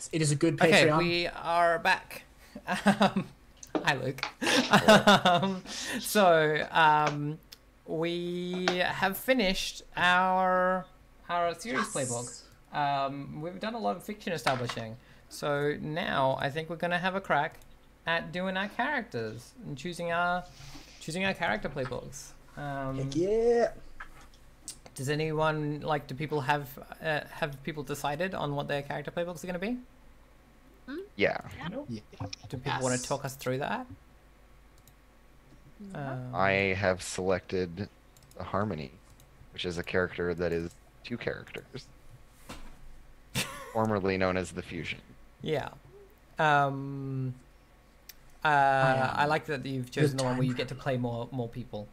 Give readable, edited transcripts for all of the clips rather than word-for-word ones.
Yes, it is a good Okay, Patreon. we are back. Hi, Luke. um, we have finished our series playbook. We've done a lot of fiction establishing. So now I think we're gonna have a crack at doing our characters and choosing our character playbooks. Heck yeah. Does anyone do people have people decided on what their character playbooks are going to be? Yeah. Yeah. Do people want to talk us through that? I have selected the Harmony, which is a character that is 2 characters, formerly known as the Fusion. Yeah. I like that you've chosen the one where you get to play more people.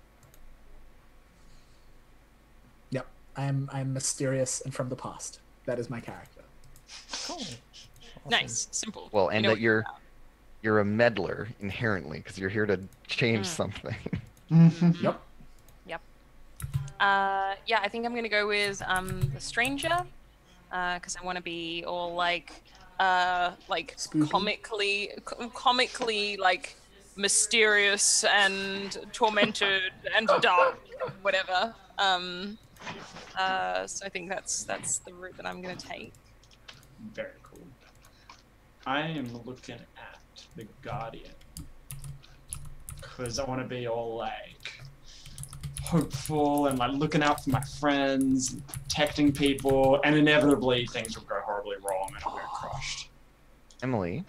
Yep. I'm mysterious and from the past. That is my character. Cool. Awesome. Nice, simple. Well, and You know that you're a meddler inherently because you're here to change something. Yep. Yep. Yeah, I think I'm gonna go with the stranger, because I want to be all like Spooky. comically like mysterious and tormented and dark, whatever. So I think that's the route that I'm gonna take. Very cool. I am looking at the Guardian because I want to be all like hopeful and like looking out for my friends, and protecting people, and inevitably things will go horribly wrong and I'll get crushed. Emily,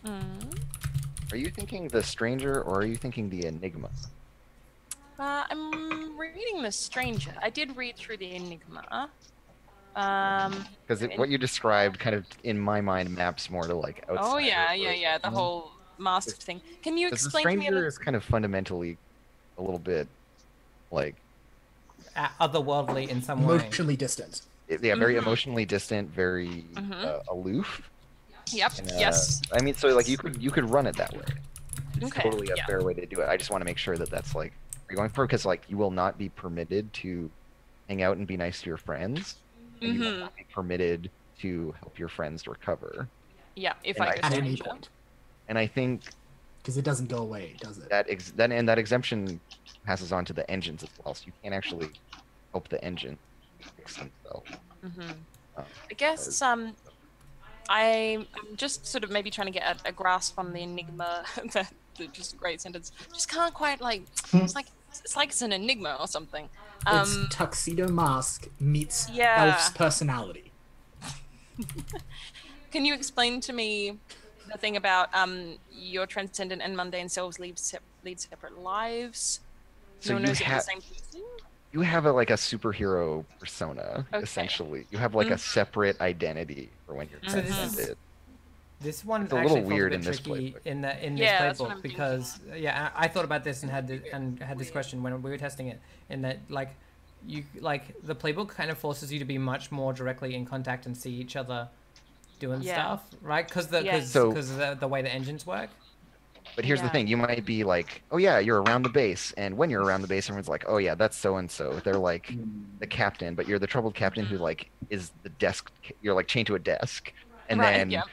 are you thinking the stranger or are you thinking the Enigma? I'm reading the stranger. I did read through the Enigma. Because what you described kind of, in my mind, maps more to like outside. Oh yeah, the whole masked thing. Can you Because the explain to me a stranger little? is kind of fundamentally a little bit like Otherworldly in some way. Emotionally distant. very emotionally distant, very aloof. Yep. And, Yes. I mean, so like you could run it that way. It's Okay. totally a Yeah. fair way to do it. I just want to make sure that that's like you're going for, because like you will not be permitted to hang out and be nice to your friends. And you will not be permitted to help your friends recover. Yeah. If And I I- go At any stranger. point. And I think Because it doesn't go away, does it? that that exemption passes on to the engines as well, so you can't actually help the engine fix themselves. I guess I'm just sort of maybe trying to get a grasp on the Enigma. That just a great sentence. Just can't quite like. It's like it's an enigma or something. It's tuxedo mask meets Yeah. elf's personality. Can you explain to me the thing about your transcendent and mundane selves lead separate lives? So no one you knows it's the have same person? you have like a superhero persona, Okay. essentially. You have like a separate identity for when you're So this is- transcended. This one It's a actually little feels weird a in bit this tricky playbook. in this Yeah, that's what playbook I'm because I thought about this and had this question when we were testing it, in that like the playbook kind of forces you to be much more directly in contact and see each other doing Yeah. stuff, right? Because So- the way the engines work. But here's the Yeah. thing, you might be like, oh yeah, you're around the base, and when you're around the base, everyone's like, oh yeah, that's so and so. They're like the captain, but you're the troubled captain who like is the desk. You're like chained to a desk, and Right, then yeah.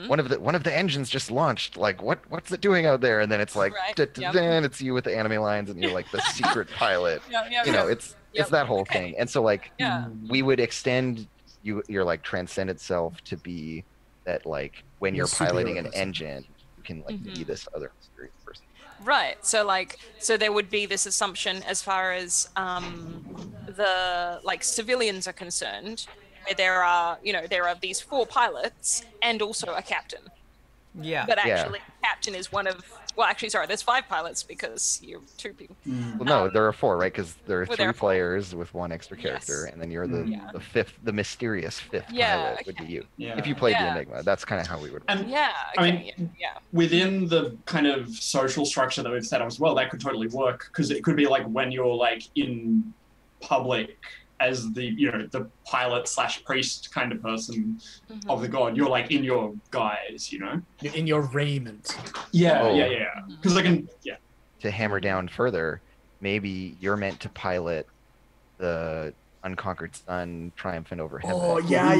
one of the engines just launched. Like what's it doing out there? And then it's like, Right, yep. then it's you with the anime lines, and you're like the secret pilot. Yeah, You know, yeah. it's Yep, that whole okay. thing. And so like Yeah. we would extend your like transcended self to be that like when Your you're piloting superhero an person. engine, you can like be this other mysterious person. Right. So there would be this assumption as far as the like civilians are concerned, where there are these 4 pilots and also a captain. Yeah. But Yeah. actually, the captain is one of. Well, actually, sorry, there's 5 pilots because you're 2 people. Well, no, there are 4, right? Because there are Well, 3 there are 4. players with 1 extra character, Yes. and then you're the Yeah. the 5th, the mysterious 5th Yeah, pilot would be you. Yeah. If you played the Yeah. Enigma, that's kind of how we would. And Yeah. I Okay. mean, yeah. within the kind of social structure that we've set up as well, that could totally work because it could be like when you're like in public as the the pilot / priest kind of person of the god, you're like in your guise, You're in your raiment. Yeah, Oh. yeah. Because I can, To hammer down further, maybe you're meant to pilot the unconquered sun triumphant over heaven. Oh yeah.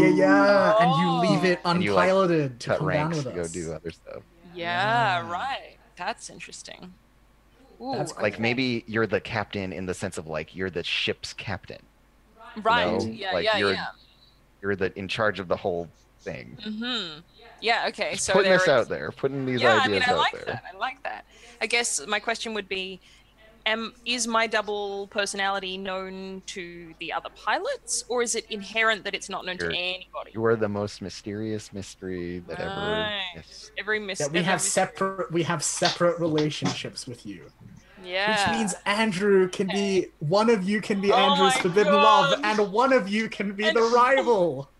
And you leave it And you, like, unpiloted to cut come down ranks with to go us. do other stuff. Yeah, right. That's interesting. Ooh, That's Like okay. maybe you're the captain in the sense of like you're the ship's captain. Right. know? Yeah, Like, yeah, you're yeah. you're the in charge of the whole thing. Mm-hmm. Yeah, okay. Just So putting there this is. out there, putting these Yeah, I ideas mean, I out like there. that. I like that. I guess my question would be, is my double personality known to the other pilots, or is it inherent that it's not known to You're- anybody? You are the most mysterious mystery that ever Nice. exists. Yeah, we have separate relationships with you. Yeah. Which means Andrew can be one of you can be Oh Andrew's my forbidden God. love, and one of you can be the rival.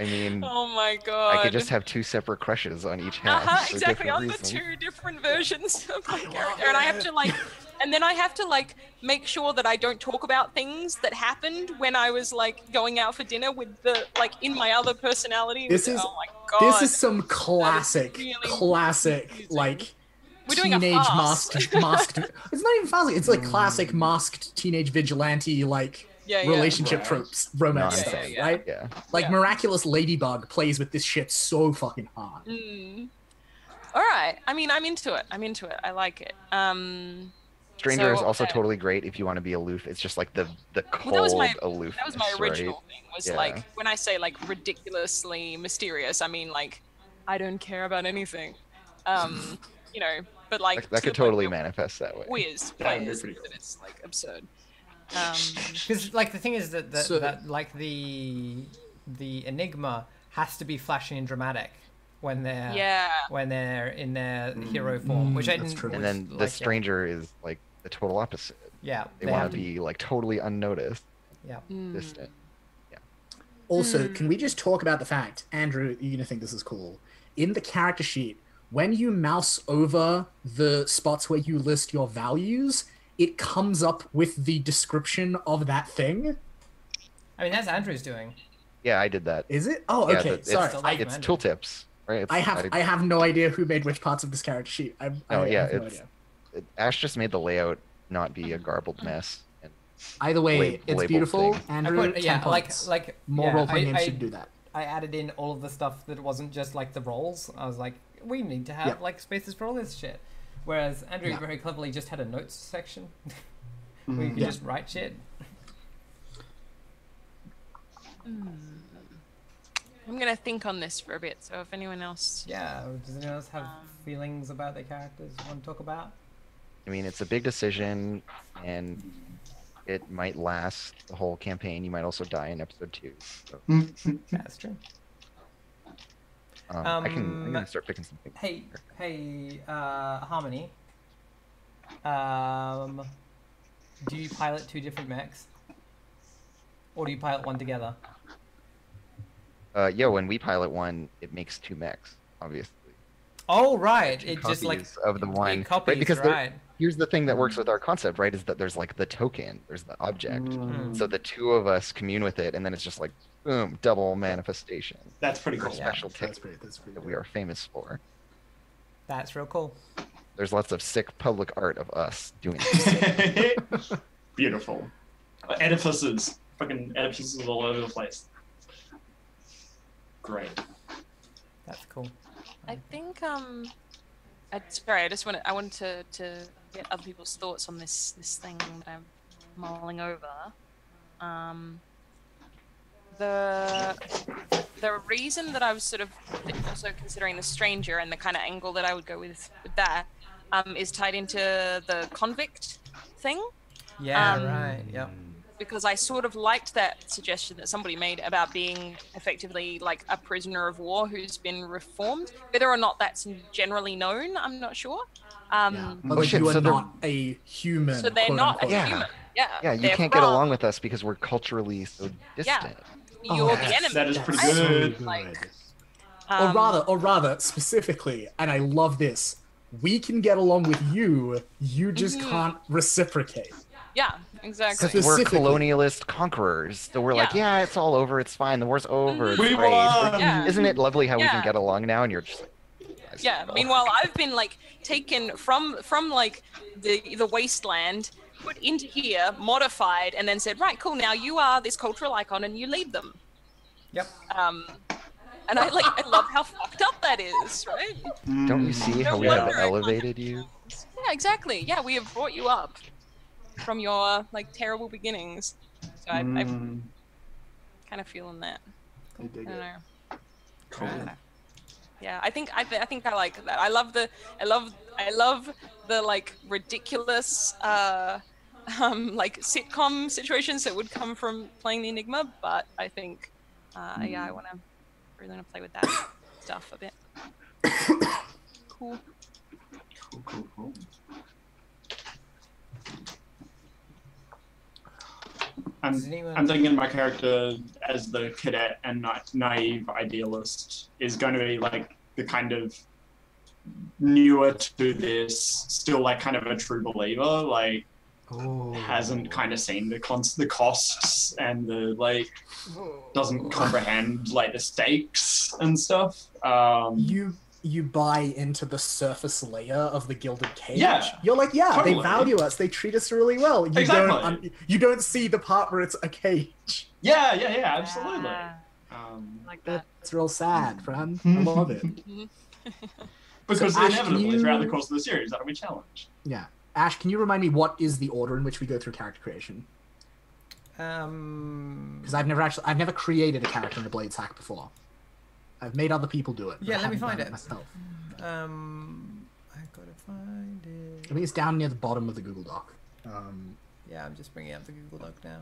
I mean, Oh my God. I could just have two separate crushes on each half. for Exactly. different On the reasons. two different versions of my love character, and I have it. to like, and then I have to like make sure that I don't talk about things that happened when I was like going out for dinner with the like in my other personality. This is oh my God. this is some classic, really confusing. Like we're doing a teenage farce. masked. It's not even farce. It's like classic masked teenage vigilante Yeah, yeah. relationship Right. tropes, romance Nonsense. stuff, Yeah. right? Yeah. Like Yeah. Miraculous Ladybug plays with this shit so fucking hard. All right. I mean, I'm into it. I like it. Stranger So is what also was I- totally great if you want to be aloof. It's just like the cold Well, aloof. that was my original thing. Was Yeah. like when I say like ridiculously mysterious, I mean like I don't care about anything. You know, but like That to could the point totally where manifest that way. Whiz That would be players pretty cool. that it's like absurd. Because like the thing is that So- that like the enigma has to be flashy and dramatic when they're in their hero form, which I that's didn't. true. And was, then the like, stranger is like the total opposite. Yeah, They have want to be like totally unnoticed, Yeah. distant. Also, can we just talk about the fact, Andrew, you're gonna think this is cool. In the character sheet, when you mouse over the spots where you list your values, it comes up with the description of that thing. I mean, that's Andrew's doing. Yeah, I did that. Is it? Oh, Yeah, okay. it's, Sorry. Still I, like- it's tooltips, right? It's, I have no idea who made which parts of this character sheet. I yeah, have no it's- idea. Ash just made the layout not be a garbled mess. And Either way, labeled it's beautiful. thing. Andrew, I put, 10 yeah, points. like More yeah, role-playing games I- should do that. I added in all of the stuff that wasn't just like the roles. I was like, we need to have Yeah. like spaces for all this shit. Whereas Andrew Yeah. very cleverly just had a notes section where you could Yeah. just write shit. I'm gonna think on this for a bit. So if anyone else, Yeah. Does anyone else have feelings about their characters you want to talk about? I mean, it's a big decision, and it might last the whole campaign. You might also die in episode 2. So, That's true. I'm gonna start picking something. Hey, Harmony. Do you pilot two different mechs, or do you pilot one together? Yeah, when we pilot one, it makes 2 mechs, obviously. Oh right, Two it just like copies of the one, copies, right? Because there- right. here's the thing that works with our concept, right? Is that there's like the token, there's the object. So the 2 of us commune with it, and then it's just like boom, double manifestation. That's pretty Our cool. special That's technique pretty that we are famous for. That's real cool. There's lots of sick public art of us doing this. Beautiful. Edifices. Fucking edifices all over the place. Great. That's cool. I think I wanted to get other people's thoughts on this thing that I'm mulling over. The reason that I was sort of also considering the stranger and the kind of angle that I would go with that is tied into the convict thing. Yeah, Um, right. Yep. Because I sort of liked that suggestion that somebody made about being effectively like a prisoner of war who's been reformed. Whether or not that's generally known, I'm not sure. Yeah. But Oh, like, shit, you are so they're- not a human. So they're quote not a unquote. Yeah. human. Yeah. Yeah, you they're can't get from- along with us because we're culturally so distant. You're the that's- enemy. That is pretty right? good. Like, Or rather, specifically, and I love this, we can get along with you, you just can't reciprocate. yeah, exactly. Because We're Specifically. colonialist conquerors, so we're like, Yeah. yeah, it's all over, it's fine, the war's over, it's We great. won! Yeah. Isn't it lovely how we Yeah. can get along now? And you're just like, Yeah. Meanwhile, I've been like taken from like the wasteland put into here, modified, and then said, right, cool, now you are this cultural icon and you lead them. Yep. And I love how fucked up that is, right? Don't you see how we have elevated you? Yeah, exactly. Yeah, we have brought you up from your like terrible beginnings. So I kind of feeling that. I dig I don't it. know. Cool. Yeah, I think I like that. I love the like ridiculous like sitcom situations that would come from playing the Enigma, but I think yeah, I really wanna play with that stuff a bit. Cool. Cool. I'm thinking my character as the cadet and naive idealist is going to be like the kind of newer to this, still like kind of a true believer, like hasn't kind of seen the costs and the like doesn't comprehend like the stakes and stuff. You buy into the surface layer of the Gilded Cage. Yeah, You're like, yeah, totally. they value us. They treat us really well. You don't see the part where it's a cage. Yeah, absolutely. Like that. That's real sad, friend. I love it. Because So, Ash, inevitably throughout the course of the series, that'll be challenged. Yeah. Ash, can you remind me what is the order in which we go through character creation? Because I've never created a character in a Blades hack before. I've made other people do it. Yeah, let me find it myself. I gotta find it. I think it's down near the bottom of the Google Doc. Yeah, I'm just bringing up the Google Doc now.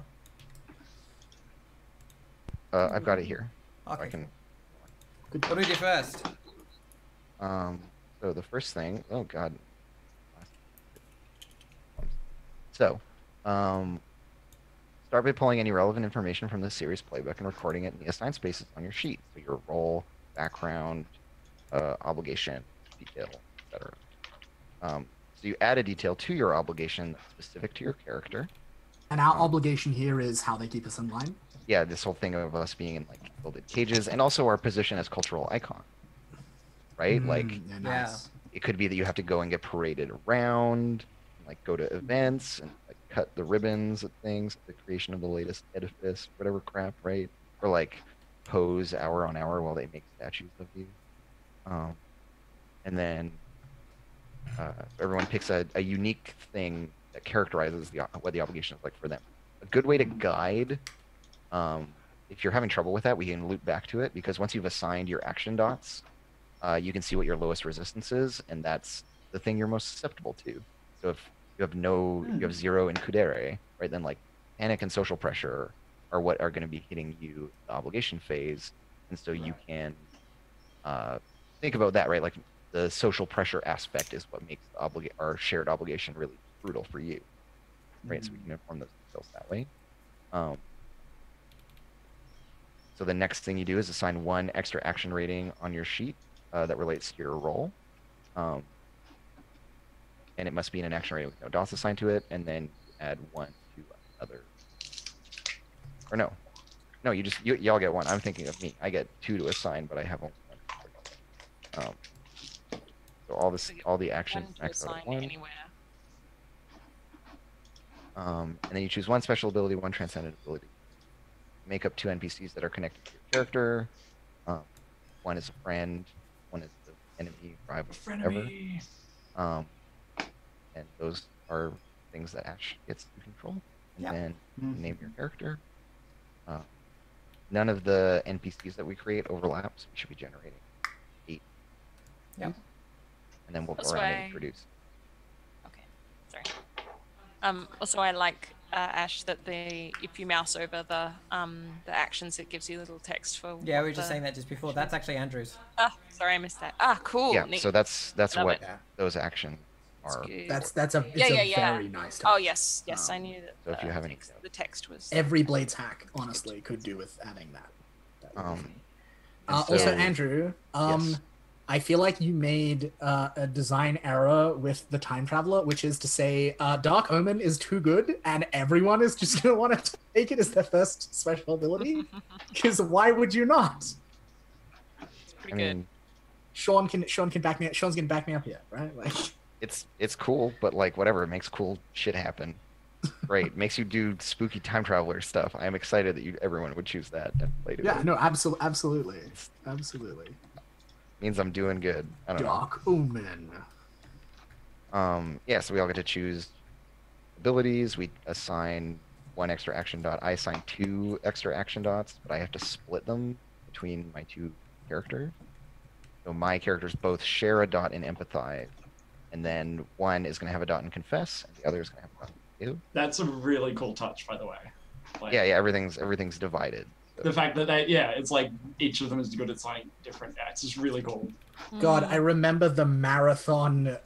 I've got it here. Okay. I can. What do we do first? So the first thing. Oh God. So, start by pulling any relevant information from the series playbook and recording it in the assigned spaces on your sheet. So your role, background, obligation, detail, etc. So you add a detail to your obligation that's specific to your character. And our obligation here is how they keep us in line. Yeah, this whole thing of us being in like gilded cages, and also our position as cultural icon. Right? Like, Yeah, nice. it could be that you have to go and get paraded around, like go to events and like cut the ribbons at things, the creation of the latest edifice, whatever crap, right? Or like pose hour on hour while they make statues of you. And then everyone picks a unique thing that characterizes what the obligation is like for them. A good way to guide, if you're having trouble with that, we can loop back to it, because once you've assigned your action dots, you can see what your lowest resistance is, and that's the thing you're most susceptible to. So if you have 0 in Kudere, right? Then like panic and social pressure are what are going to be hitting you the obligation phase, and so you can think about that, right? Like the social pressure aspect is what makes our shared obligation really brutal for you, right? So we can inform those details that way. So the next thing you do is assign 1 extra action rating on your sheet that relates to your role. And it must be in an action rating with no dots assigned to it, and then add 1 to another. Or no, y'all get 1. I'm thinking of me. I get 2 to assign, but I have only 1. So all the actions max out at 1. Anywhere. And then you choose 1 special ability, 1 transcendent ability. Make up 2 NPCs that are connected to your character. 1 is a friend, 1 is the enemy, rival, whatever. And those are things that Ash gets to control. And then name your character. None of the NPCs that we create overlap, so we should be generating 8. Yep. And then we'll go That's around why- and introduce. Okay, sorry. Also, I like Ash that if you mouse over the actions, it gives you a little text for. Yeah, we were just saying that just before. That's actually Andrew's. Ah, sorry, I missed that. Ah, cool. Yeah, Neat. so that's Love what it. those actions are. Good. It's a very nice touch. Oh yes, I knew that. So if you have any the text was. Every Blades hack, honestly, could do with adding that. And Also, so- Andrew, Yes. I feel like you made a design error with the Time Traveler, which is to say Dark Omen is too good, and everyone is just going to want to take it as their first special ability. Because why would you not? It's pretty good. Sean can back me up. Sean's going to back me up here, right? Like, it's cool, but like whatever, it makes cool shit happen. Great. Makes you do spooky time traveler stuff. I am excited that everyone would choose that and play today. Yeah, no, absolutely. Absolutely. Means I'm doing good. I don't know. Dark Omen. Yeah, so we all get to choose abilities. We assign 1 extra action dot. I assign 2 extra action dots, but I have to split them between my 2 characters. So my characters both share a dot in empathize, and then one is going to have a dot in confess, and the other is going to have a dot in give. That's a really cool touch, by the way. Like, Yeah, everything's divided. So. The fact that it's like each of them is good at something different. Yeah, it's just really cool. God, I remember the marathon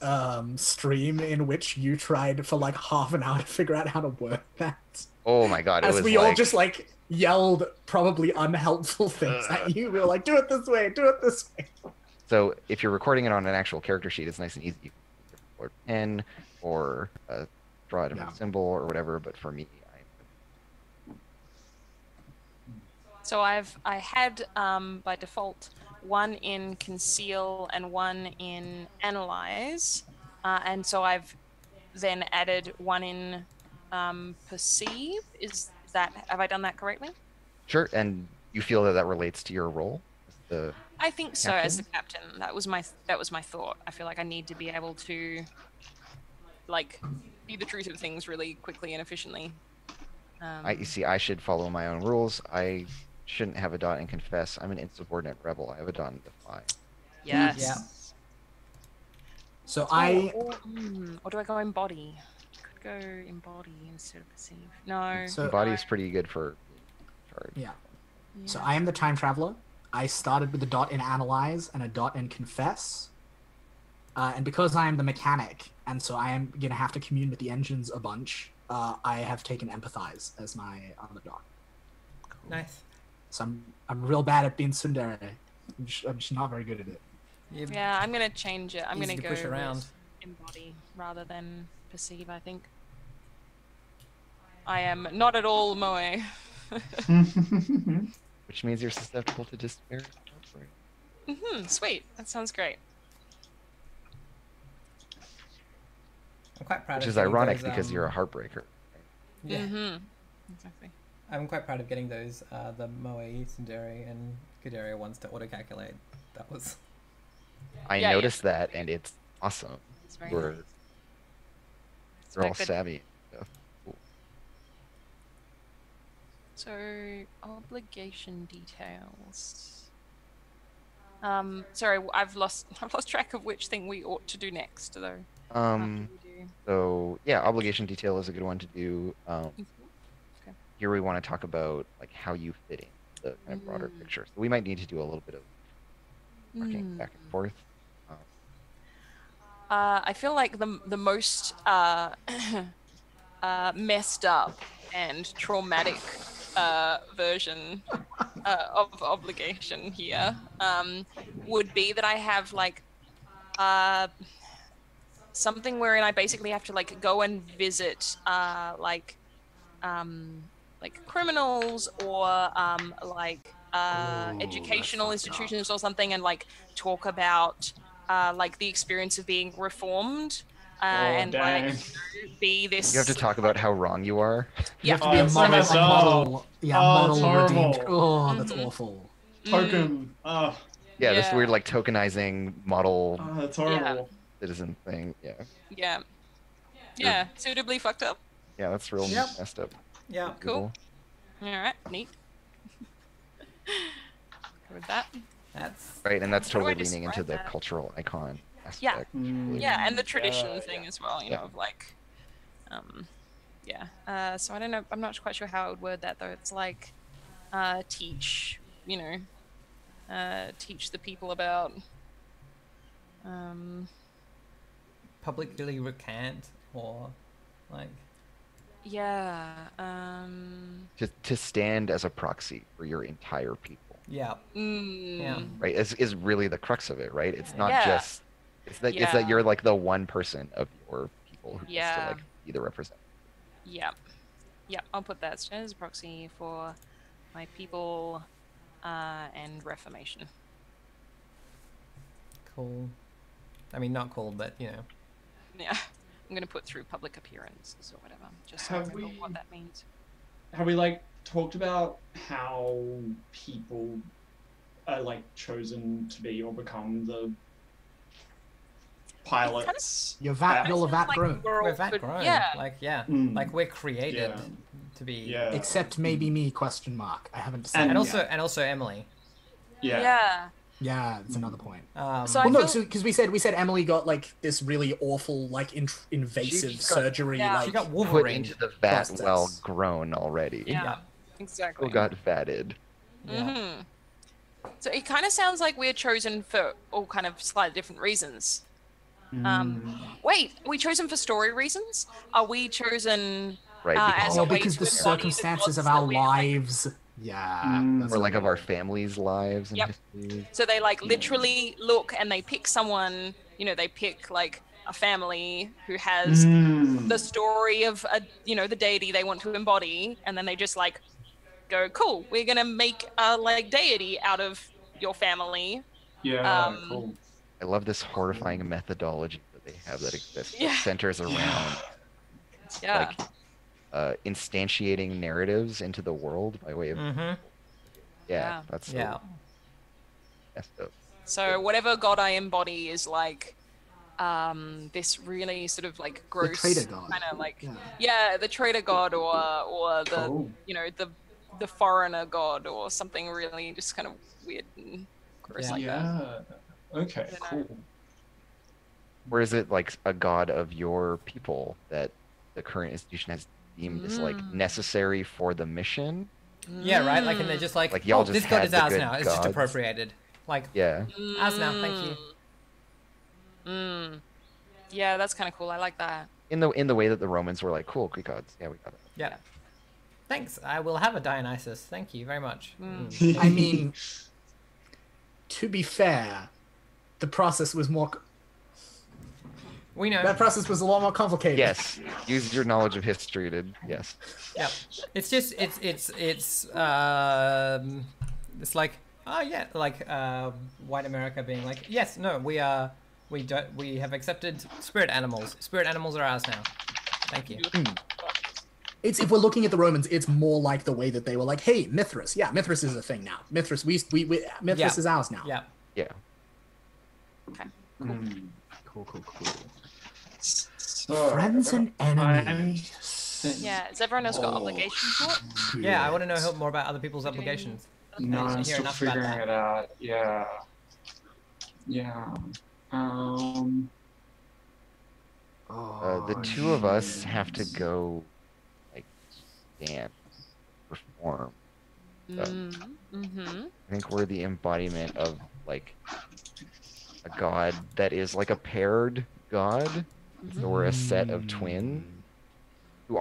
stream in which you tried for like half an hour to figure out how to work that. Oh my god, As we all just like yelled probably unhelpful things at you. We were like, do it this way, do it this way. So if you're recording it on an actual character sheet, it's nice and easy. You can record pen or draw a different symbol or whatever, but for me, So I had by default 1 in conceal and 1 in analyze, and so I've then added 1 in perceive. Have I done that correctly? Sure, and you feel that relates to your role as the I think so. captain? As the captain, that was my thought. I feel like I need to be able to like be the truth of things really quickly and efficiently. You see, I should follow my own rules. I shouldn't have a dot in confess. I'm an insubordinate rebel. I have a dot in defy. Yes. Yeah. So Or do I go embody? Could go embody instead of perceive. No. So Body is pretty good for charge. yeah. So I am the time traveler. I started with a dot in analyze and a dot in confess. And because I am the mechanic, and so I am gonna have to commune with the engines a bunch, I have taken empathize as my other dot. Nice. So I'm real bad at being tsundere. I'm just not very good at it. Yeah, I'm gonna change it. I'm Easy gonna to go push around. with embody rather than perceive. I think I am not at all moe. Which means you're susceptible to despair. Sweet. That sounds great. I'm quite proud Which of is getting ironic those, because you're a heartbreaker. Yeah. Exactly. I'm quite proud of getting those, the Moe, Tsundere, and Kudere ones to auto-calculate. That was... I noticed that, and it's awesome. It's very We're, nice. we're all good. savvy. Yeah. Cool. So obligation details. Sorry, I've lost track of which thing we ought to do next, though. So yeah, obligation detail is a good one to do. Okay. Here we want to talk about like how you fit in the kind of broader picture. So we might need to do a little bit of marking back and forth. I feel like the most messed up and traumatic version of obligation here would be that I have like something wherein I basically have to like go and visit like criminals or educational institutions or something, and like talk about like the experience of being reformed and dang. like be this. You have to talk about how wrong you are. You have to be a it's so model, messed a up. model, it's model redeemed. horrible. Oh, that's awful. Token. Oh, Yeah, this Yeah. weird like tokenizing model that's horrible. citizen thing. Yeah. Yeah, suitably fucked up. Yeah, that's real Yep. messed up. Yeah. Cool. All right, neat. With that. That's... Right, and that's How do I totally leaning into describe the that? cultural icon Yeah. aspect. Yeah, and the tradition thing yeah. as well, you know, of like, so I don't know, I'm not quite sure how I would word that though. It's like, teach, you know, teach the people about, publicly recant, or like... yeah, To stand as a proxy for your entire people. Yeah. Yeah. Right, is really the crux of it, right? It's not Yeah. just it's that you're like the one person of your people who gets to Yeah. like be the representative. yeah, I'll put that as a proxy for my people, and reformation. Cool. I mean, not cool, but, you know. Yeah. I'm going to put through public appearances or whatever, just so Have I remember we- what that means. Have we like talked about how people are like chosen to be or become the pilots? You're that, you're Sounds that like grown. we're all We're that good- grown. Yeah. Like, yeah. Mm. Like, we're created Yeah. to be. Yeah. Except maybe me, question mark. I haven't decided. And- And also Emily. Yeah. Yeah, that's another point. So I Well, no, feel- because we said Emily got like this really awful, like invasive She's got- surgery. Yeah. Like, She got Put Wolverine. into the vat Process. well grown already. Yeah. Yeah. Exactly. Still got fatted. Yeah. So it kind of sounds like we're chosen for all kind of slightly different reasons. Wait, are we chosen for story reasons? Are we chosen Right, as oh, a way because to the embody circumstances gods of that our we're, like- lives. Yeah. that's or like of another our one. families' lives and Yep. histories. So they like literally look and they pick someone, you know, they pick like a family who has the story of the deity they want to embody, and then they just like go, cool, we're gonna make a like deity out of your family. Yeah. Cool. I love this horrifying methodology that they have that exists Yeah. that centers around Yeah. instantiating narratives into the world by way of Mm-hmm. Yeah. that's so Yeah. messed up. So whatever god I embody is like this really sort of like gross traitor god. kind of like Yeah. the traitor god or the Cool. the foreigner god or something really just kind of weird and gross Yeah. like that. Yeah. Okay. I don't Cool. Or is it like a god of your people that the current institution has deemed is like necessary for the mission? Yeah, right? Like, and they're just like, Like, y'all oh, just this god had is the ours good now. It's just gods. appropriated. Like, Yeah. ours now, thank you. Yeah, that's kind of cool. I like that. In the way that the Romans were like, cool, Greek gods. Yeah, we got it. Yeah. Thanks. I will have a Dionysus. Thank you very much. I mean, to be fair, the process was more. We know. That process was a lot more complicated. Yes. Use your knowledge of history to yes. Yep. It's just it's like oh yeah, like white America being like, yes, no, we have accepted spirit animals. Spirit animals are ours now. Thank you. It's if we're looking at the Romans, it's more like the way that they were like, "Hey, Mithras, yeah, Mithras is a thing now. Mithras, Mithras Yeah. is ours now." Yeah. Yeah. Okay. Cool. So, Friends and enemies. Yeah. Has everyone else got obligations for it? Yeah, I want to know more about other people's obligations. No, I I'm hear still enough about figuring that. it out. Yeah. Yeah. The two of us have to go like stand, perform. Mm-hmm. I think we're the embodiment of like a god that is like a paired god. So we're a set of twins who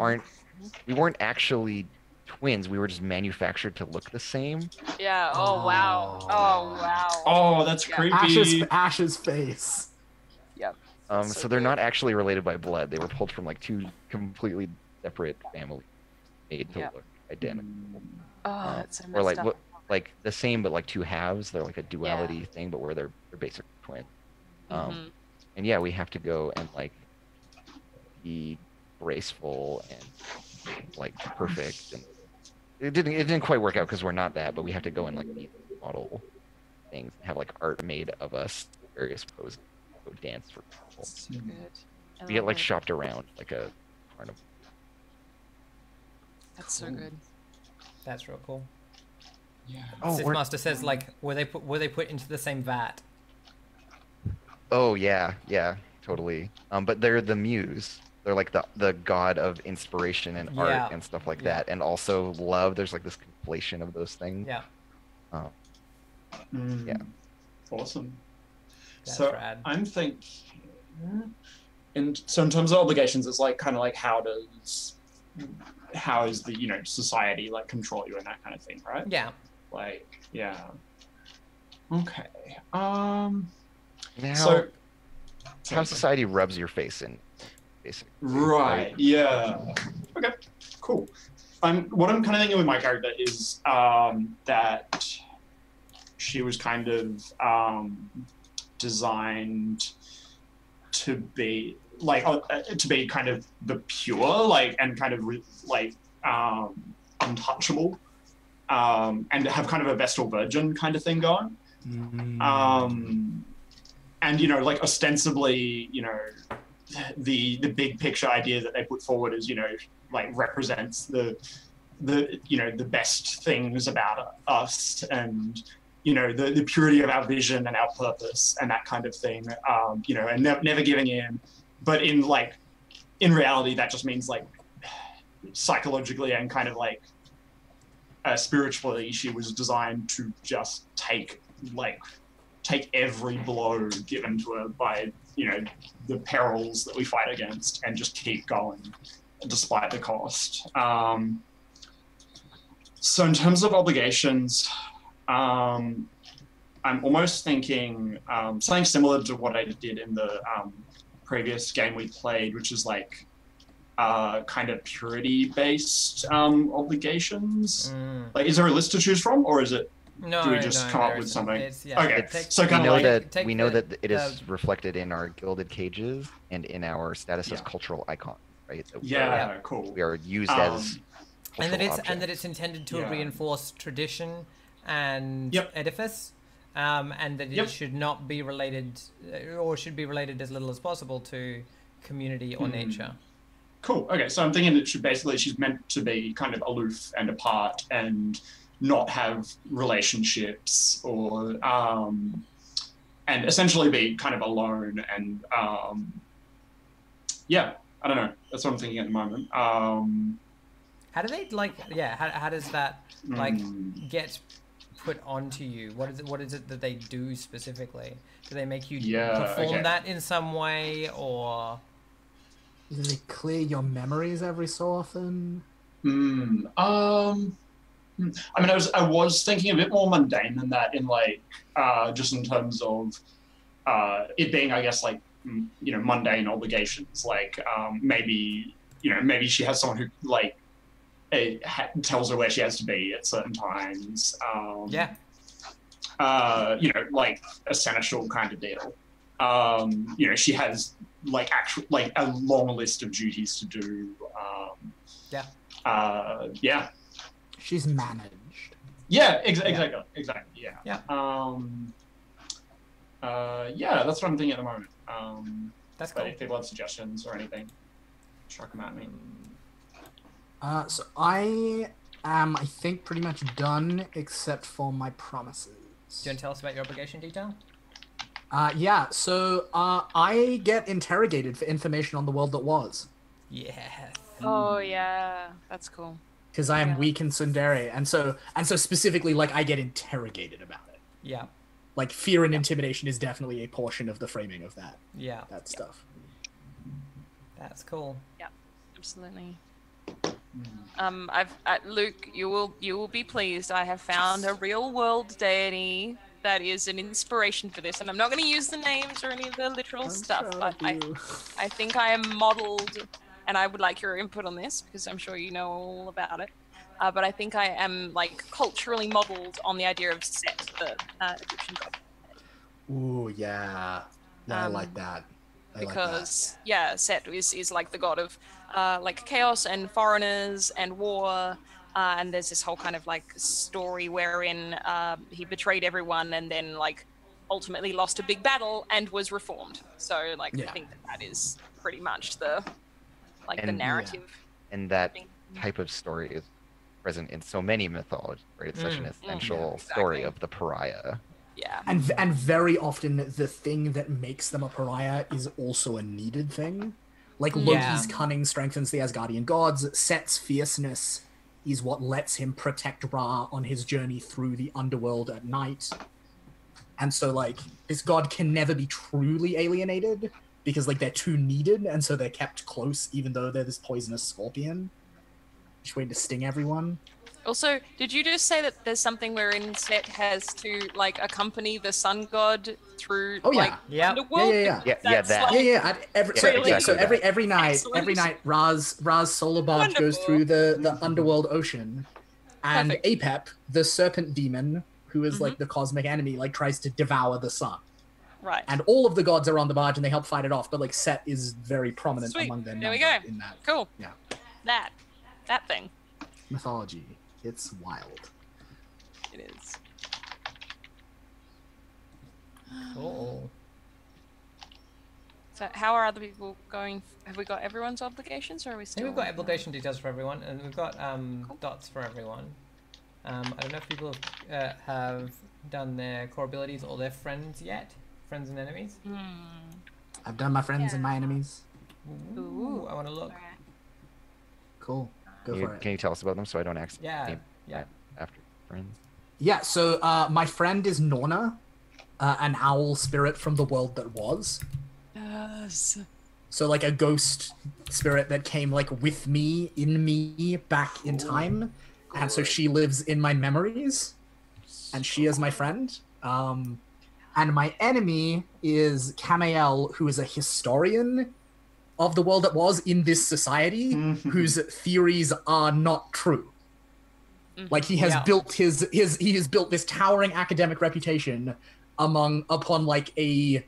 we weren't actually twins. We were just manufactured to look the same. Yeah. Oh wow. Oh wow. Oh, that's Yeah. creepy. Ash's face. Yep. So they're not actually related by blood. They were pulled from like two completely separate families made to Yep. look identical. Oh, that's so Or messed like up. what like the same but like two halves. They're like a duality thing, but where they're basically twins. Mhm. And yeah, we have to go and like be graceful and like perfect. And it didn't quite work out because we're not that, but we have to go and like be model things, have like art made of us, various poses, go dance for people. So good. I We get love like it. shopped around like a carnival. That's so good. That's real cool. Yeah. Oh, Sith Master says like, were they put into the same vat? Oh yeah, totally. But they're the muse. They're like the god of inspiration and art Yeah. and stuff like Yeah. that, and also love. There's like this conflation of those things. Yeah. Yeah. Awesome. That's so rad. I'm thinking, in terms of obligations, it's like kind of like how is the society like control you and that kind of thing, right? Yeah. Like okay. Now Now, so how society rubs your face in, basically. right, yeah. Okay, cool. What I'm kind of thinking with my character is that she was kind of designed to be to be kind of the pure, like, and kind of untouchable, and have kind of a Vestal Virgin kind of thing going. And, you know, like, ostensibly, you know, the big picture idea that they put forward is, you know, like, represents the you know, the best things about us, and, you know, the purity of our vision and our purpose and that kind of thing, you know, and never giving in. But in reality, that just means, like, psychologically and kind of like spiritually, she was designed to just take every blow given to her by, you know, the perils that we fight against, and just keep going despite the cost. So in terms of obligations, I'm almost thinking something similar to what I did in the previous game we played, which is like kind of purity-based obligations. Like, is there a list to choose from, or is it? No, do we just come up with isn't. something? Okay, so kind of like we know that it is reflected in our gilded cages and in our status as cultural icon, right? That cool. We are used as and that it's intended to reinforce tradition and edifice, and that it should not be related, or should be related as little as possible to community or nature. Cool. Okay, so I'm thinking that she's meant to be kind of aloof and apart and not have relationships, or and essentially be kind of alone, and I don't know. That's what I'm thinking at the moment. How do they how does that get put onto you? What is it that they do specifically? Do they make you perform that in some way, or do they clear your memories every so often? I mean, I was thinking a bit more mundane than that, in like just in terms of it being, I guess, like, you know, mundane obligations. Like maybe she has someone who like tells her where she has to be at certain times. You know, like a seneschal kind of deal. You know, she has like a long list of duties to do. She's managed. Yeah, exactly. Yeah. That's what I'm thinking at the moment. That's but cool. if people have suggestions or anything, chuck them at me. So I am, I think, pretty much done except for my promises. Do you want to tell us about your obligation detail? So I get interrogated for information on the world that was. Yes. Oh yeah, that's cool. Because I am weak in tsundere, and so specifically, like, I get interrogated about it. Yeah. Like, fear and intimidation is definitely a portion of the framing of that. Yeah. That stuff. That's cool. Yeah, absolutely. Luke, you will be pleased. I have found a real world deity that is an inspiration for this, and I'm not going to use the names or any of the literal stuff, but I think I am modeled, and I would like your input on this because I'm sure you know all about it. But I think I am like culturally modeled on the idea of Set, the Egyptian god. Ooh, yeah. I like that. Set is like the god of like chaos and foreigners and war, and there's this whole kind of like story wherein he betrayed everyone and then like ultimately lost a big battle and was reformed. So like I think that is pretty much the narrative. And that type of story is present in so many mythologies, right? It's such an essential story of the pariah. Yeah. And very often the thing that makes them a pariah is also a needed thing. Like Loki's cunning strengthens the Asgardian gods. Set's fierceness is what lets him protect Ra on his journey through the underworld at night. And so like this god can never be truly alienated because like they're too needed, and so they're kept close even though they're this poisonous scorpion. Just waiting to sting everyone. Also, did you just say that there's something wherein Set has to like accompany the sun god through underworld? Every night, Ra's solar barge goes through the underworld ocean, and Ep0.4, the serpent demon, who is like the cosmic enemy, like tries to devour the sun. Right. And all of the gods are on the barge and they help fight it off, but like Set is very prominent Sweet. among them. There we go. In that Cool. Yeah. That thing. mythology. It's wild. It is. Cool. So how are other people going? Have we got everyone's obligations, or are we I still? think we've got obligation details for everyone, and we've got dots for everyone. I don't know if people have done their core abilities or their friends yet. Friends and enemies. I've done my friends and my enemies. Ooh, I want to look. Cool. Go for it. Can you tell us about them so I don't accidentally Yeah. after friends? Yeah, so my friend is Norna, an owl spirit from the world that was. Yes. So like a ghost spirit that came like with me, in me, back in time. And so she lives in my memories. And she is my friend. And my enemy is Camael, who is a historian of the world that was in this society, whose theories are not true. Like he has built he has built this towering academic reputation upon like a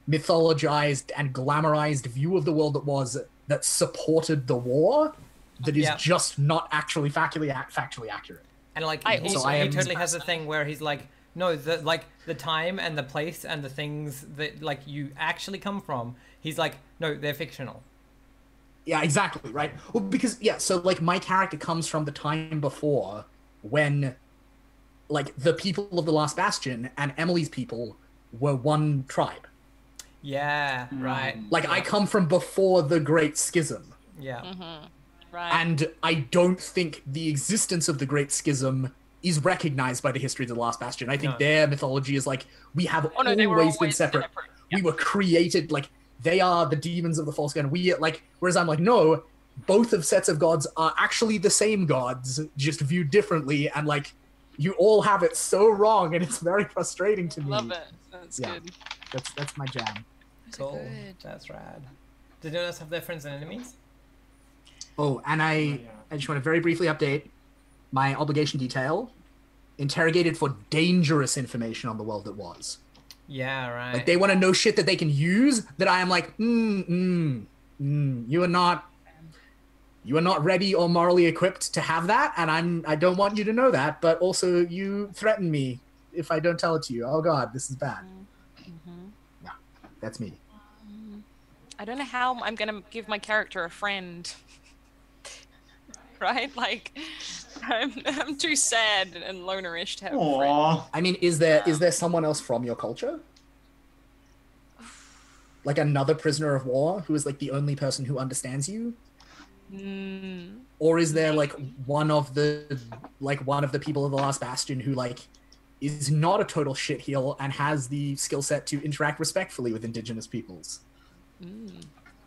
mythologized and glamorized view of the world that was, that supported the war, that is just not actually factually accurate. And like he totally has a thing where he's like, no, the time and the place and the things that like you actually come from, he's like, no, they're fictional. Yeah, exactly, right? Well, because so like my character comes from the time before when like the people of the Last Bastion and Emily's people were one tribe. Yeah, right. Like I come from before the Great Schism. Yeah. Right. And I don't think the existence of the Great Schism is recognized by the history of the Last Bastion. I think their mythology is like, we have always been separate. We were created, like, they are the demons of the false god. And we, like, whereas I'm like, no, both of sets of gods are actually the same gods, just viewed differently. And, like, you all have it so wrong, and it's very frustrating to me. Love it. That's good. That's my jam. Cool. That's rad. Did anyone else have their friends and enemies? Oh, and I just want to very briefly update my obligation detail. Interrogated for dangerous information on the world that was. Yeah, right. Like they want to know shit that they can use. That I am like, you are not ready or morally equipped to have that, and I don't want you to know that. But also, you threaten me if I don't tell it to you. Oh God, this is bad. Yeah, that's me. I don't know how I'm gonna give my character a friend. Right? Like, I'm too sad and lonerish to have a friend. I mean, is there someone else from your culture? Like another prisoner of war who is like the only person who understands you? Or is there like one of the people of the Last Bastion who like is not a total shitheel and has the skill set to interact respectfully with indigenous peoples?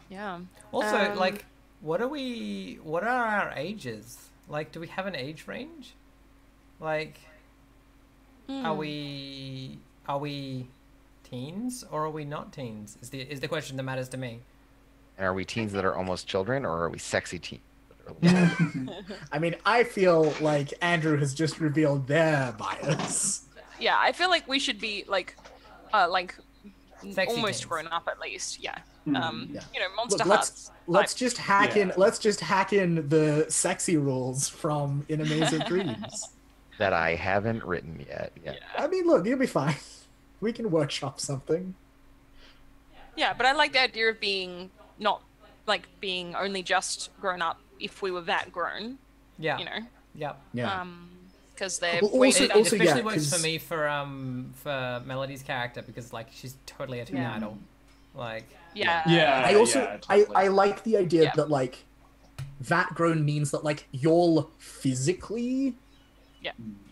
Yeah. Also, like, what are our ages? Like, do we have an age range? Like, are we teens or are we not teens? Is the question that matters to me. And are we teens that are almost children, or are we sexy teens? I mean, I feel like Andrew has just revealed their bias. Yeah, I feel like we should be like Sexy almost teens. grown up at least. Yeah. You know, Monster Look, Hearts. let's just hack in. Let's just hack in the sexy rules from In a Maze of Dreams. That I haven't written yet. Yeah. I mean, look, you'll be fine. We can workshop something. Yeah, but I like the idea of being not like being only just grown up if we were that grown. Yeah. You know. Yeah. Yeah. Because they're Well, way also- It also, especially yeah, works 'cause- for me for Melody's character because like she's totally a teen idol. Like yeah. I also totally. I like the idea Yeah. that like that grown means that like you're physically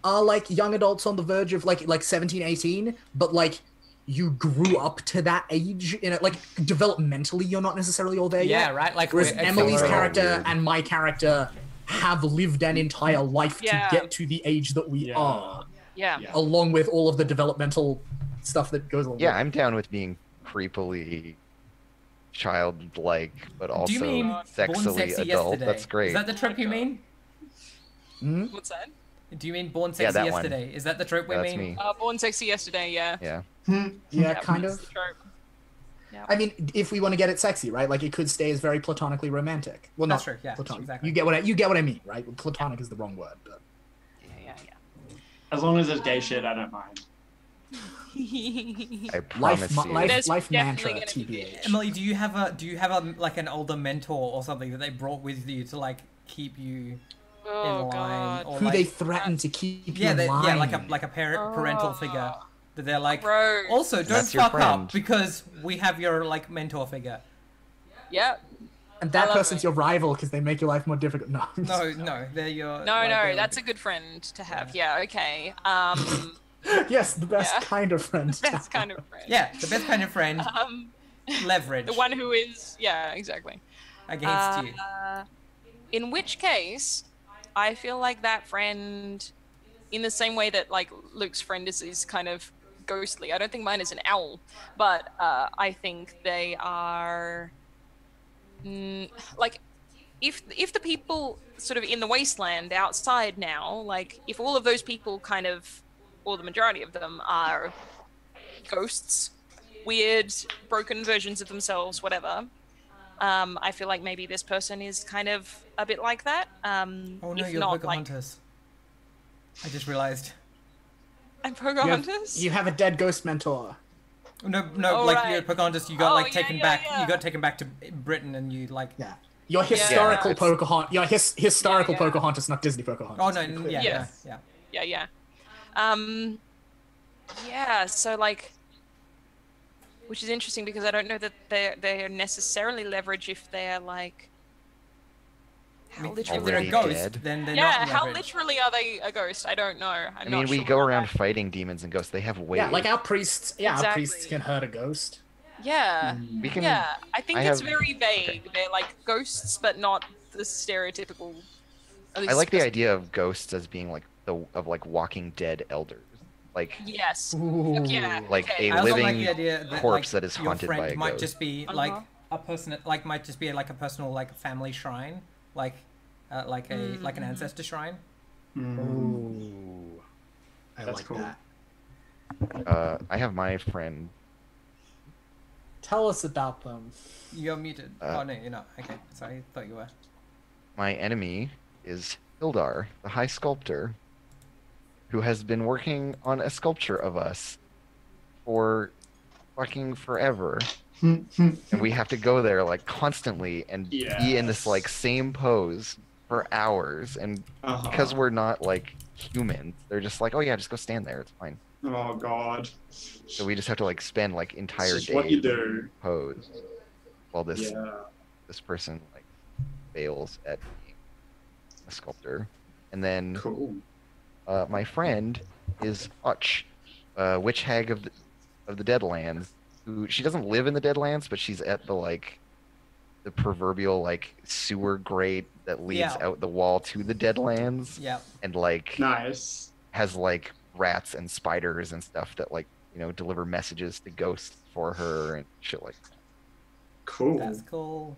are like young adults on the verge of like 17, 18, but like you grew up to that age in it, like developmentally you're not necessarily all there yeah, yet. right. Like Whereas it's Emily's so character weird. and my character have lived an entire life Yeah. to get to the age that we are, Yeah. along with all of the developmental stuff that goes along. Yeah, with it. I'm down with being creepily childlike, but also Do you mean Born sexily Sexy adult. Yesterday? That's great. Is that the trope you mean? What's that? Do you mean Born Yeah, Sexy that one. Yesterday? Is that the trope we That's mean? me. Born Sexy Yesterday. Yeah. Yeah. Yeah, kind that's of. the trope. Yeah. I mean, if we want to get it sexy, right? Like it could stay as very platonically romantic. Well, That's not true. Yeah, platonic. exactly. You get what I mean, right? Platonic is the wrong word, but Yeah. As long as there's gay shit, I don't mind. I promise you. There's life mantra, definitely gonna be TBH. Emily, do you have a like an older mentor or something that they brought with you to like keep you Oh in line, God. or Who like, they threaten to keep you in line. yeah, like a parental figure that they're like. Gross. Also, don't that's your fuck up friend. because we have your like mentor figure. Yep. And I that love person's it. your rival because they make your life more difficult. No, No, they're your. No, like, no, they're- that's a good friend to have. Yeah, okay. yes, the best Yeah. kind of friend. to Best have. kind of friend. Yeah, the best kind of friend. Leverage The one who is, yeah, exactly. against you. In which case, I feel like that friend, in the same way that like Luke's friend is kind of ghostly. I don't think mine is an owl, but I think they are like if the people sort of in the wasteland outside now, like if all of those people kind of, or the majority of them are ghosts, weird broken versions of themselves, whatever. I feel like maybe this person is kind of a bit like that. Oh no, if you're not, Pocahontas. I just realized. I'm Pocahontas. You have a dead ghost mentor. No, Oh, like right. you're Pocahontas. You got Oh, like yeah, taken yeah, back. yeah. You got taken back to Britain, and you like. Yeah. Your historical Yeah. Pocahontas. Your historical Yeah, yeah. Pocahontas, not Disney Pocahontas. Oh no, to be clear. yeah, Yes. yeah. Yeah, so like, which is interesting because I don't know that they're necessarily leverage if they're like, I how mean, if literally they're a Already ghost, dead. then they're yeah, not how leverage. literally are they a ghost? I don't know. I mean, we go around fighting demons and ghosts. They have ways. Yeah, like our priests. Yeah, our priests Exactly. can hurt a ghost. Yeah, We can. yeah. I think I it's have- very vague. They're like ghosts, but not the stereotypical. at I least like the supposed- idea of ghosts as being like like Walking Dead elders, like Yes. Ooh. Yeah. Like okay. a I also living like the idea that corpse like, that is your haunted friend by a might ghost. just be like a person, like might just be like a personal like family shrine, like an ancestor shrine. Ooh. I That's like cool. that. I have my friend. Tell us about them. You're muted. Oh no, you're not. Okay, sorry, I thought you were. My enemy is Hildar, the High Sculptor, who has been working on a sculpture of us for fucking forever. And we have to go there like constantly and be in this like same pose for hours. And because we're not like humans, they're just like, oh yeah, just go stand there. It's fine. Oh God. So we just have to like spend like entire This is days what you do. pose while this Yeah. this person like fails at being a sculptor. And then Cool. my friend is Uch, witch hag of the Deadlands. Who she doesn't live in the Deadlands, but she's at the proverbial like sewer grate that leads out the wall to the Deadlands. Yeah. And like Nice. has like rats and spiders and stuff that like deliver messages to ghosts for her and shit like that. Cool. That's cool.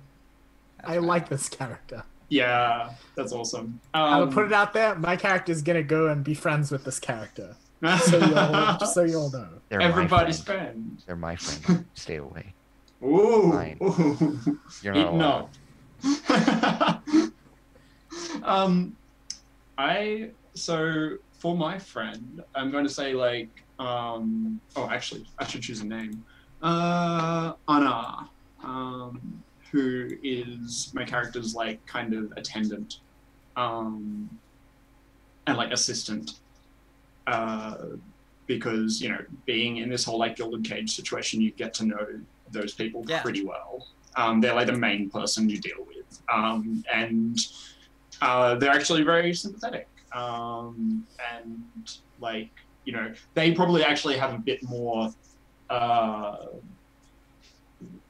I like this character. Yeah, that's awesome. I will put it out there. My character's gonna go and be friends with this character. Just so you all know. They're my Everybody's friend. friend. They're my friend. Stay away. Ooh. Fine. Ooh. You're not allowed. So for my friend, I'm going to say like actually I should choose a name. Anna, who is my character's like kind of attendant, and like assistant. Because being in this whole like gilded cage situation, you get to know those people pretty well. They're like the main person you deal with, and they're actually very sympathetic. And like they probably actually have a bit more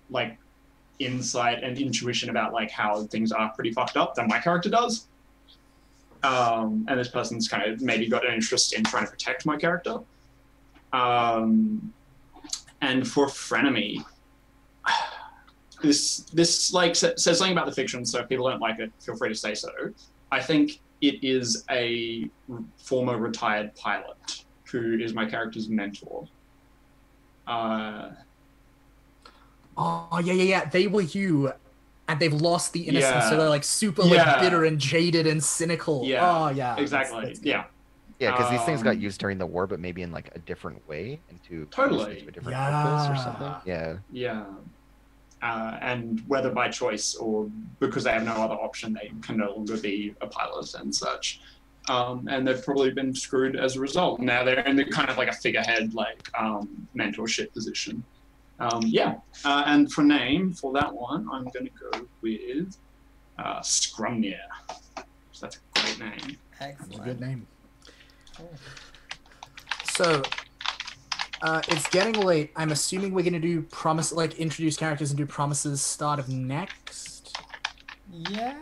like insight and intuition about like how things are pretty fucked up than my character does. And this person's kind of maybe got an interest in trying to protect my character. And for frenemy, this like says something about the fiction, so if people don't like it, feel free to say so. I think it is a former retired pilot who is my character's mentor. Oh, yeah. They were you, and they've lost the innocence, so Yeah. they're like super Yeah. like bitter and jaded and cynical. Yeah. Oh, yeah. Exactly. That's good. Yeah. Yeah, because these things got Um, used during the war, but maybe in like a different way and to Totally. into a different purpose or something. Yeah. Yeah. Yeah. And whether by choice or because they have no other option, they can no longer be a pilot and such. And they've probably been screwed as a result. Now they're in the kind of like a figurehead, like mentorship position. And for name for that one, I'm going to go with Scrumnir. So that's a great name. That's a Excellent. good name. Cool. So, it's getting late. I'm assuming we're gonna do introduce characters and do promises start of next. Yeah.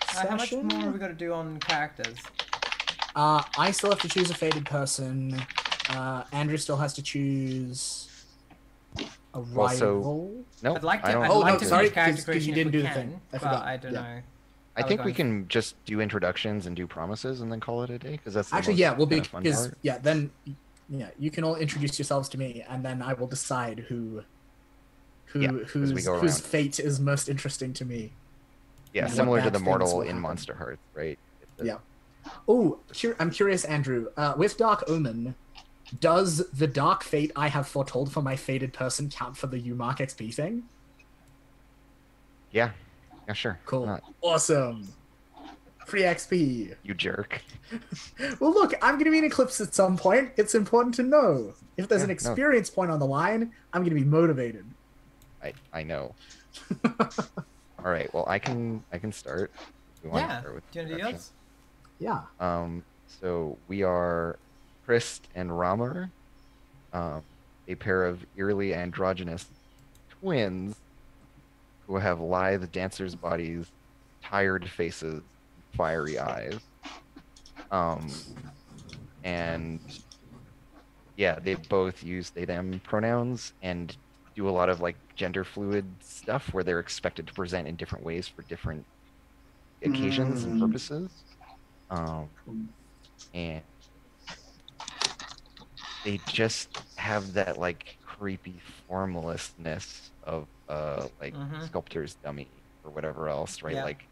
How much Session? more have we got to do on characters? I still have to choose a fated person. Andrew still has to choose a rival. Nope. I'd like to. I don't. I'd Oh, like no, to sorry, finish character 'cause creation you if didn't we do the can, thing. I but forgot. I don't Yeah. know. I think we going. can just do introductions and do promises and then call it a day because that's the Actually, most yeah, we'll be kinda fun because part. then you can all introduce yourselves to me, and then I will decide Yeah, as we go whose around. fate is most interesting to me. Yeah, and what similar to bad the things mortal will in happen. Monster Hearts, right? Yeah. Oh, I'm curious, Andrew. With Dark Omen, does the dark fate I have foretold for my fated person count for the UMark XP thing? Yeah, sure. Cool. Why not? Awesome. Free XP. You jerk. Well, look, I'm going to be in Eclipse at some point. It's important to know. If there's Yeah, an no. experience point on the line, I'm going to be motivated. I know. All right. Well, I can start. If we want to Yeah. start with Do you want to do introductions. yours? Yeah. So we are Christ and Ramar, a pair of eerily androgynous twins who have lithe dancers' bodies, tired faces, fiery eyes. And yeah, they both use they them pronouns and do a lot of like gender fluid stuff where they're expected to present in different ways for different occasions and purposes. And they just have that like creepy formlessness of like sculptor's dummy or whatever else, right? Yeah. Like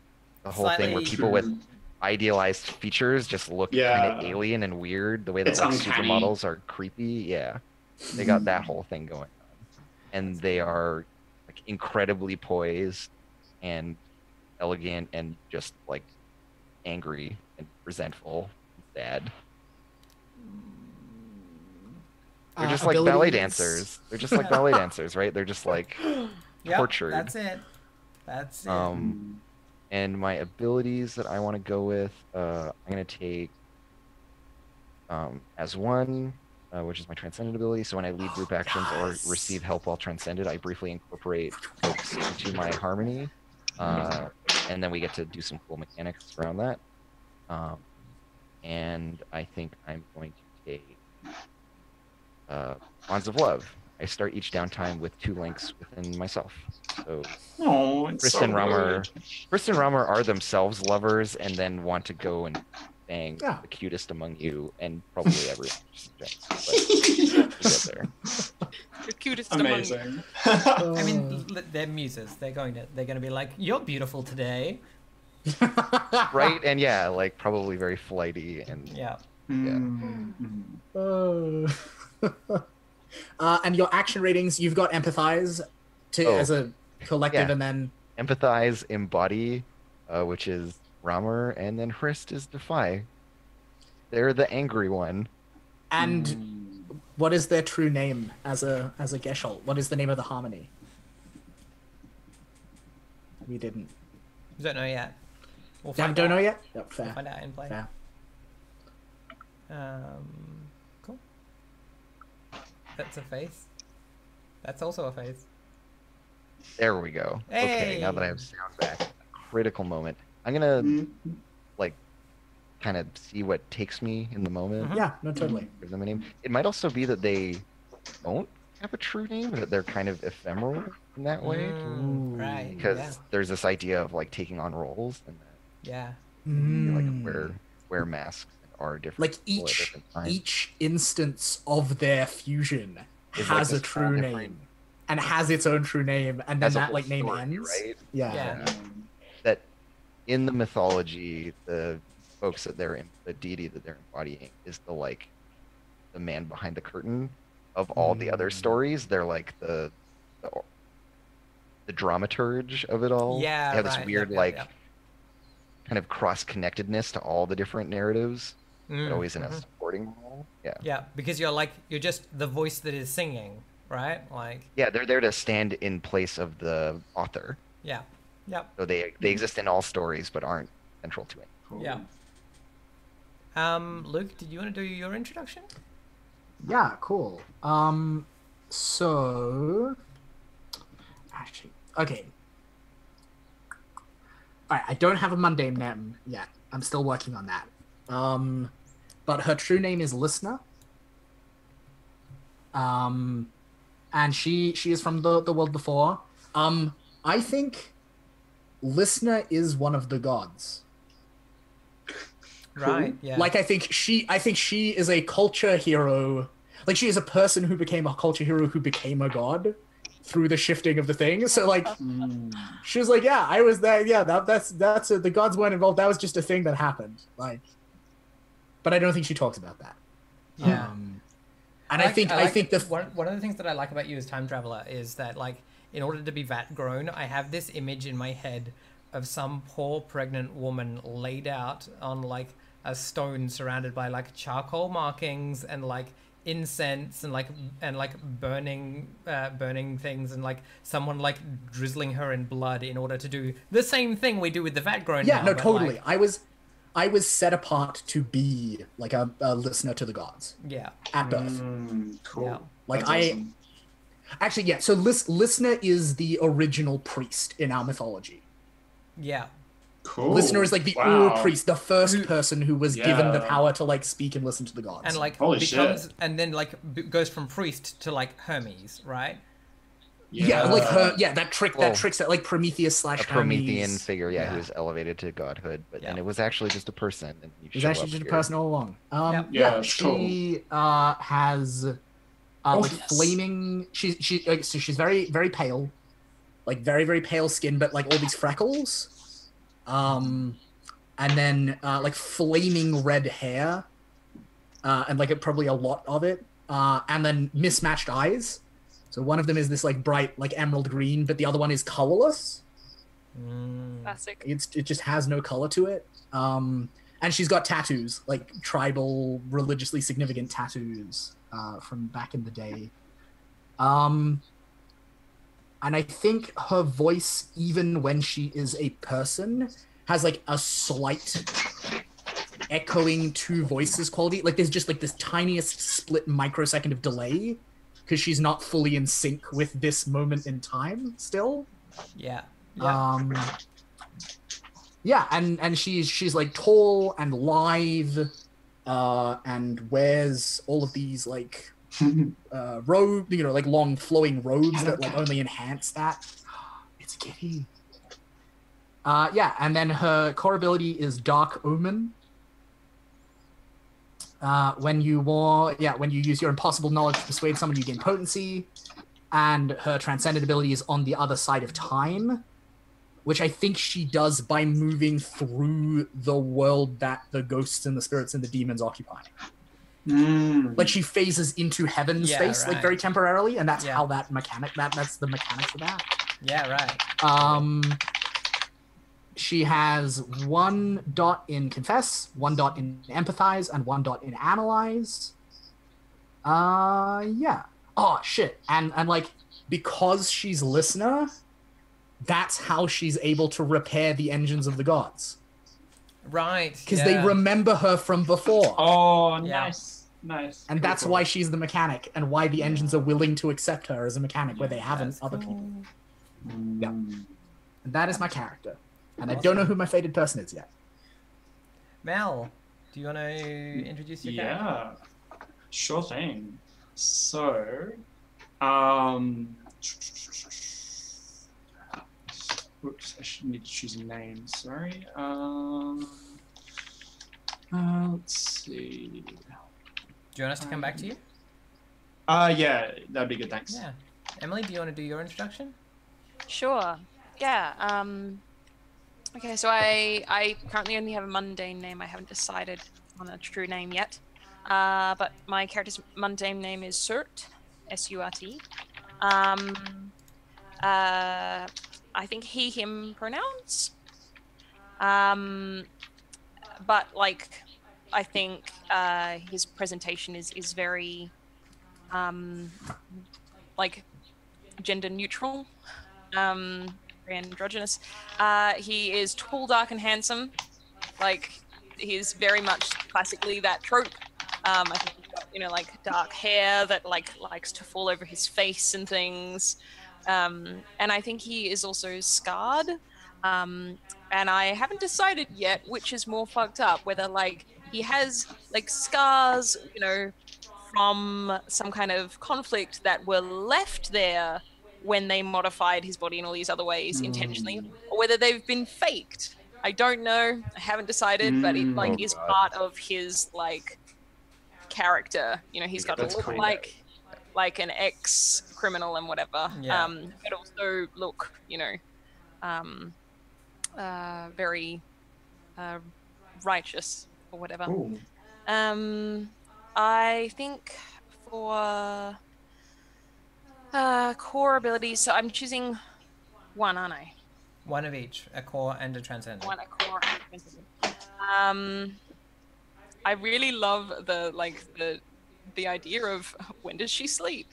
the whole thing where Slightly- people with idealized features just look kind Yeah. of alien and weird. The way that It's like uncanny. supermodels are creepy. Yeah, they got that whole thing going on, and they are like incredibly poised and elegant and just like angry and resentful and sad. They're just like ballet Abilities? dancers. They're just like ballet dancers, right? They're just like Yep, tortured. That's it. That's it. And my abilities that I want to go with, I'm gonna take as one, which is my transcendent ability. So when I lead group actions or receive help while transcended, I briefly incorporate folks into my harmony, and then we get to do some cool mechanics around that. And I think I'm going to take Bonds of Love. I start each downtime with 2 links within myself. So Chris and Ramar are themselves lovers and then want to go and bang Yeah. the cutest among you and probably everyone. But we'll get there. The cutest among you. Amazing. I mean, they're muses. They're gonna be like, "You're beautiful today." Right? And yeah, like probably very flighty and Yeah. And your action ratings, you've got empathize as a collective, Yeah. and then empathize, embody, which is Ramar, and then Hrist is defy. They're the angry one. and what is their true name as a Geshl? What is the name of the harmony? We didn't. Don't know yet. We'll Don't find know out. yet. Yep, We'll fair. find out in play. Fair. Cool. That's a face. That's also a face. There we go. Okay, now that I Hey. have sound back, critical moment. I'm gonna like kind of see what takes me in the moment. Yeah, no, totally. Give them a name. It might also be that they don't have a true name, that they're kind of ephemeral in that way. Right. Because Yeah. there's this idea of like taking on roles and Yeah. then like wear masks and are different Like people at each different times. each instance of their fusion is like has a this whole true different- name and has its own true name, and then has a that whole like name story, ends. right? Yeah. Yeah. That in the mythology, the folks that the deity that they're embodying is the man behind the curtain of all the other stories. They're like the dramaturge of it all. Yeah, They have right. this weird Yep. kind of cross-connectedness to all the different narratives, but always in a mhm. supporting role. Yeah. Yeah, because you're just the voice that is singing, right? Like, Yeah, they're there to stand in place of the author. yeah. Yep. So they exist in all stories but aren't central to it. Cool. Yeah. Luke, did you want to do your introduction? Yeah, cool. So actually, okay. All right, I don't have a mundane name yet. I'm still working on that. But her true name is Listener. And she is from the world before. I think Listener is one of the gods. Right. Yeah. Like I think she is a culture hero. Like she is a person who became a culture hero who became a god through the shifting of the thing. So like she was like, yeah, I was there. Yeah, that's the gods weren't involved. That was just a thing that happened. Like, but I don't think she talks about that. Yeah. And I think one of the things that I like about you as time traveler is that like in order to be vat grown, I have this image in my head of some poor pregnant woman laid out on like a stone surrounded by like charcoal markings and like incense and like burning things and like someone like drizzling her in blood in order to do the same thing we do with the vat grown. Yeah, now, no, but, totally. like, I was set apart to be like a listener to the gods yeah. at birth. Cool. Yeah. Like That's awesome. actually, yeah. So Listener is the original priest in our mythology. Yeah. Cool. Listener is like the Wow. Ur priest, the first person who was given the Yeah. power to like speak and listen to the gods. And like Holy becomes shit. and then like goes from priest to like Hermes, right? yeah, like her. Yeah, that tricks that like Prometheus / A Promethean Hermes. figure, yeah, Yeah. who was elevated to godhood, but then Yeah. it was actually just a person. And you It was show actually up just a here. person all along. Yep. Yeah, Yeah, it's she has like yes. flaming. So she's very very pale, like very very pale skin, but like all these freckles. And then like flaming red hair, and like probably a lot of it, and then mismatched eyes. So one of them is this like bright like emerald green, but the other one is colorless. Classic. It just has no color to it. And she's got tattoos, like tribal, religiously significant tattoos from back in the day. And I think her voice, even when she is a person, has like a slight echoing two voices quality. Like there's just like this tiniest split microsecond of delay because she's not fully in sync with this moment in time still. Yeah. Yeah. Yeah, and she's like tall and lithe, and wears all of these like robe, like long flowing robes that like only enhance that. It's Kitty. Yeah, and then her core ability is Dark Omen. When you use your impossible knowledge to persuade someone, you gain potency, and her transcendent ability is on the other side of time, which I think she does by moving through the world that the ghosts and the spirits and the demons occupy. Like she phases into heaven space, like very temporarily, and that's how that's the mechanics of that. Yeah, right. She has 1 dot in Confess, 1 dot in Empathize, and 1 dot in Analyze. Yeah. Oh shit. And like because she's Listener, that's how she's able to repair the engines of the gods. Right. Because they remember her from before. Oh, nice. Nice. And that's why she's the mechanic, and why the engines are willing to accept her as a mechanic where they haven't other people. Yeah. And that is my character. And I don't know who my fated person is yet. Mel, do you want to introduce your character? Yeah, sure thing. So, whoops, I should need to choose a name. Sorry. Let's see. Do you want us to come back to you? Yeah, that'd be good. Thanks. Yeah. Emily, do you want to do your introduction? Sure. Yeah. Okay, so I currently only have a mundane name. I haven't decided on a true name yet. But my character's mundane name is Surt, S-U-R-T. I think he, him pronouns. But like, I think his presentation is very like gender neutral, very androgynous. He is tall, dark, and handsome. Like, he's very much classically that trope. I think he's got, you know, like dark hair that likes to fall over his face and things. And I think he is also scarred. And I haven't decided yet which is more fucked up, whether like he has like scars, you know, from some kind of conflict that were left there when they modified his body in all these other ways intentionally, or whether they've been faked. I don't know. I haven't decided, but it like is part of his like character. You know, he's got to look cool. like an ex-criminal and whatever. Yeah. But also look, you know, very righteous or whatever. Ooh. I think for core abilities, so I'm choosing one, aren't I? One of each, a core and a transcendent. One, a core, and a transcendent. I really love the idea of when does she sleep?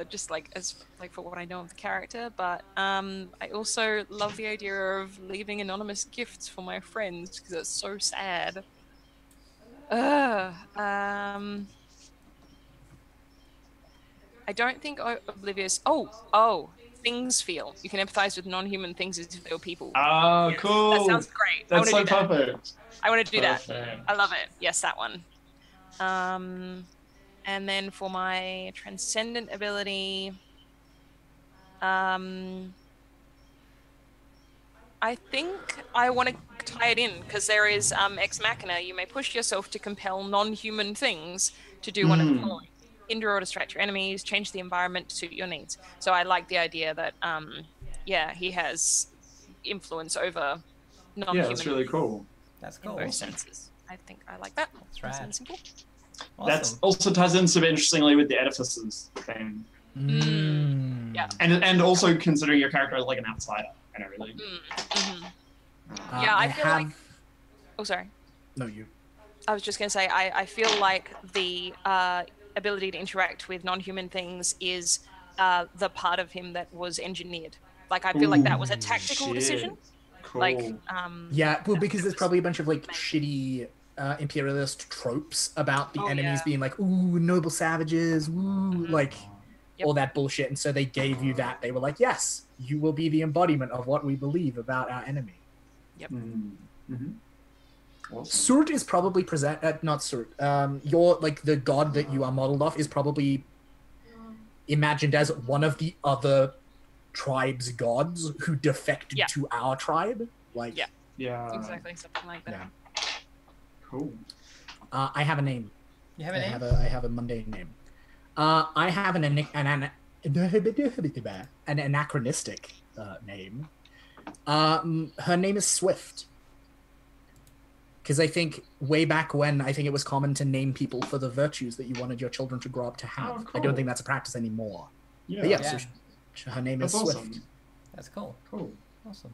Just like as like for what I know of the character, but I also love the idea of leaving anonymous gifts for my friends because it's so sad. I don't think oblivious. Oh, things feel. You can empathize with non-human things as if they were people. Oh, Yes, cool. that sounds great. That's so I want to do that. perfect. I want to do that. Perfect. I love it. Yes, that one. And then for my transcendent ability, I think I want to tie it in because there is Ex Machina. You may push yourself to compel non-human things to do one of the following: hinder or distract your enemies, change the environment to suit your needs. So I like the idea that, yeah, he has influence over non-human. Yeah, that's really cool. That's In cool. both senses. I think I like that. That's Nice rad. and simple. Awesome. That also ties in super interestingly with the edifices thing. Yeah. And also considering your character as like an outsider and everything. Yeah, I feel like. Oh, sorry. No, you. I was just going to say, I feel like the ability to interact with non-human things is the part of him that was engineered. Like, I feel like that was a tactical decision. Cool. Like, Yeah, well, because there's probably a bunch of like shitty imperialist tropes about the enemies being like, ooh, noble savages, ooh, like all that bullshit. And so they gave you that. They were like, yes, you will be the embodiment of what we believe about our enemy. Yep. Awesome. Surt is probably not Surt. Your like the god that you are modeled off is probably imagined as one of the other tribe's gods who defected to our tribe. Like, Yeah. Exactly, something like that. Yeah. Cool. I have a name. You have a name? I have a mundane name. I have an anachronistic name. Her name is Swift. Because I think way back when, I think it was common to name people for the virtues that you wanted your children to grow up to have. Oh, I cool. don't think that's a practice anymore. Yeah. But yeah, Yeah. so her name is That's Swift. awesome. That's cool. Cool. Awesome.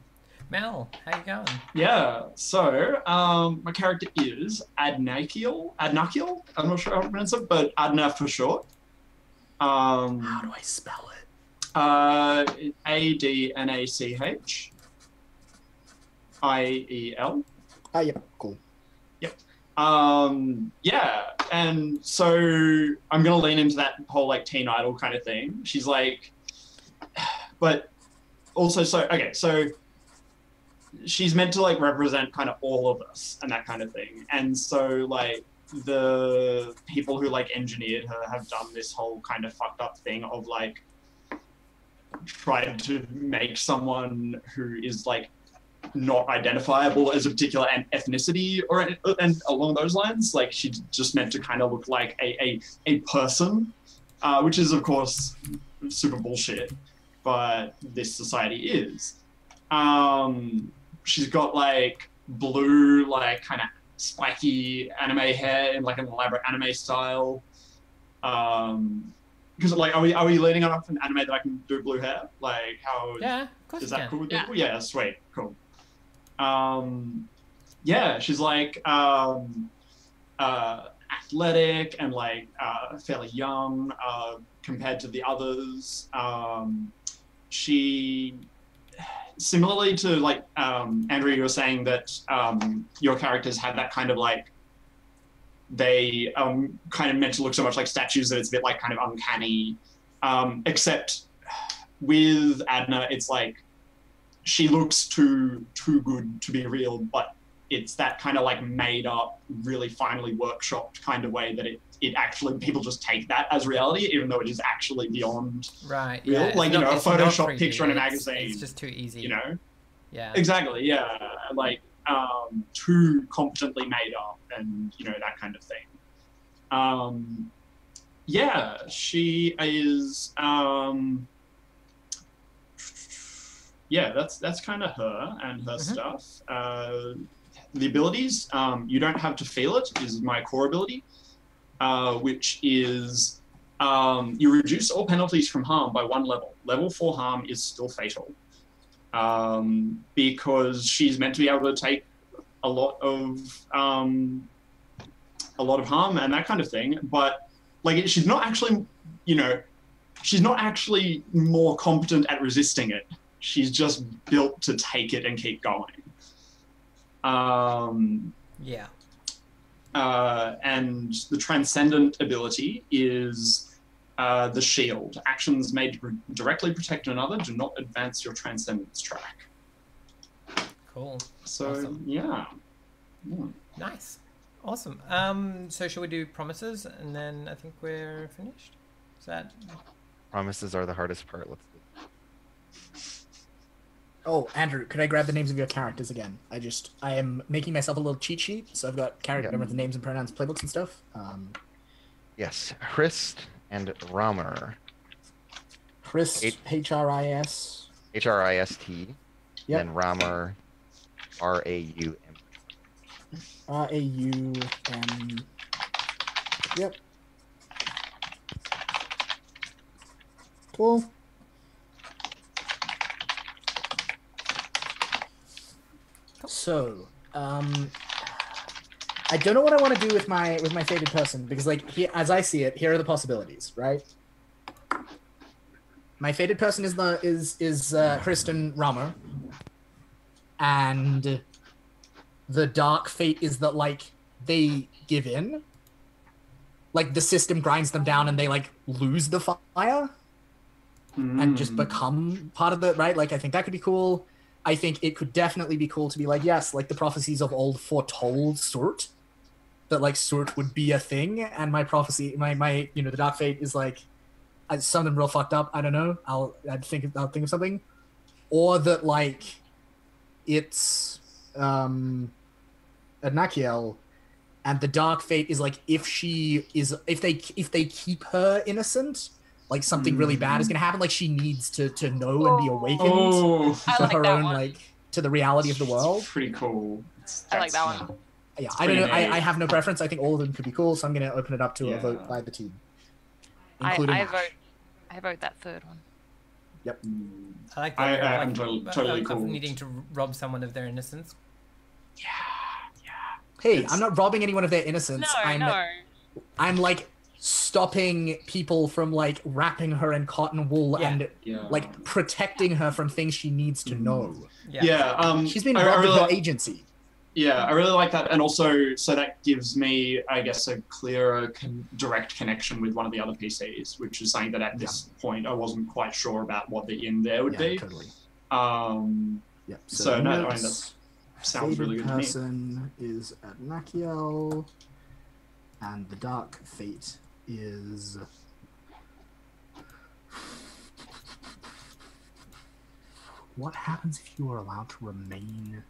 Mel, how you going? Yeah, so my character is Adnakiel. Adnakiel? I'm not sure how to pronounce it, but Adna for short. How do I spell it? AdnachIel. Ah, yep, cool. Yep. Yeah, and so I'm gonna lean into that whole like teen idol kind of thing. She's like, but also so she's meant to like represent kind of all of us and that kind of thing. And so like the people who like engineered her have done this whole kind of fucked up thing of like tried to make someone who is like not identifiable as a particular ethnicity or and along those lines. Like she's just meant to kind of look like a person, which is of course super bullshit, but this society is. She's got like blue, like kind of spiky anime hair in like an elaborate anime style. Because like, are we leaning on an anime that I can do blue hair? Like, how Yeah, of course is you that can. cool with Yeah. people? Yeah, sweet, cool. Yeah, she's like athletic and like fairly young compared to the others. She, similarly to like Andrew, you were saying that your characters have that kind of like, they kind of meant to look so much like statues that it's a bit like kind of uncanny. Except with Adna, it's like she looks too good to be real, but it's that kind of like made up, really finely workshopped kind of way that it actually, people just take that as reality, even though it is actually beyond Right. real. Yeah. Like, it's you not- know, a it's not Photoshop creepy, picture in a it's- magazine. It's just too easy. You know? Yeah. Exactly, yeah. Like, too competently made up and, you know, that kind of thing. Yeah, she is, yeah, that's kind of her and her stuff. The abilities, you don't have to feel it, is my core ability, which is you reduce all penalties from harm by 1 level. Level 4 harm is still fatal. Because she's meant to be able to take a lot of harm and that kind of thing, but like she's not actually, you know, she's not actually more competent at resisting it. She's just built to take it and keep going. Yeah. And the transcendent ability is the shield. Actions made to directly protect another do not advance your transcendence track. Cool. So Awesome. yeah. Nice. Awesome. So shall we do promises and then I think we're finished? Is that Promises are the hardest part. Let's do it. Oh, Andrew, could I grab the names of your characters again? I am making myself a little cheat sheet, so I've got character Yeah. numbers and names and pronouns, playbooks and stuff. Yes, Hrist and Ramer. Hrist, H-R-I-S. Hrist. Yep. And Ramer, Raum. R-A-U-M. Yep. Cool. So, I don't know what I want to do with my fated person because, like, as I see it, here are the possibilities, right? My fated person is Kristen Rammer, and the dark fate is that like they give in, like the system grinds them down, and they like lose the fire and just become part of the right. Like I think that could be cool. I think it could definitely be cool to be like, yes, like the prophecies of old foretold Surt, that like Surt would be a thing, and my prophecy, my you know, the dark fate is like something real fucked up. I don't know. I'll think of something, or that like it's Nakiel, and the dark fate is like if they keep her innocent, like something really bad is gonna happen. Like she needs to know and be awakened Oh, I to like her that own one. like to the reality of the world. pretty cool. I like that one. Yeah, It's I don't know. pretty neat. I have no preference. I think all of them could be cool, so I'm gonna open it up to a Yeah. vote by the team, I including Ash. vote that third one. Yep. I like I that. am totally of cool. needing to rob someone of their innocence. Hey, It's- I'm not robbing anyone of their innocence. No, no. I'm like stopping people from like wrapping her in cotton wool Yeah. and Yeah. like protecting her from things she needs to know. Yeah. Yeah. She's been I robbed of really her like- agency. Yeah, I really like that, and also so that gives me, I guess, a clearer direct connection with one of the other PCs, which is something that at this point I wasn't quite sure about what the in there would Yeah, be. totally. Yep. So No, I mean, notes, that sounds really fated good to me. person is Adnakiel, and the dark fate is What happens if you are allowed to remain?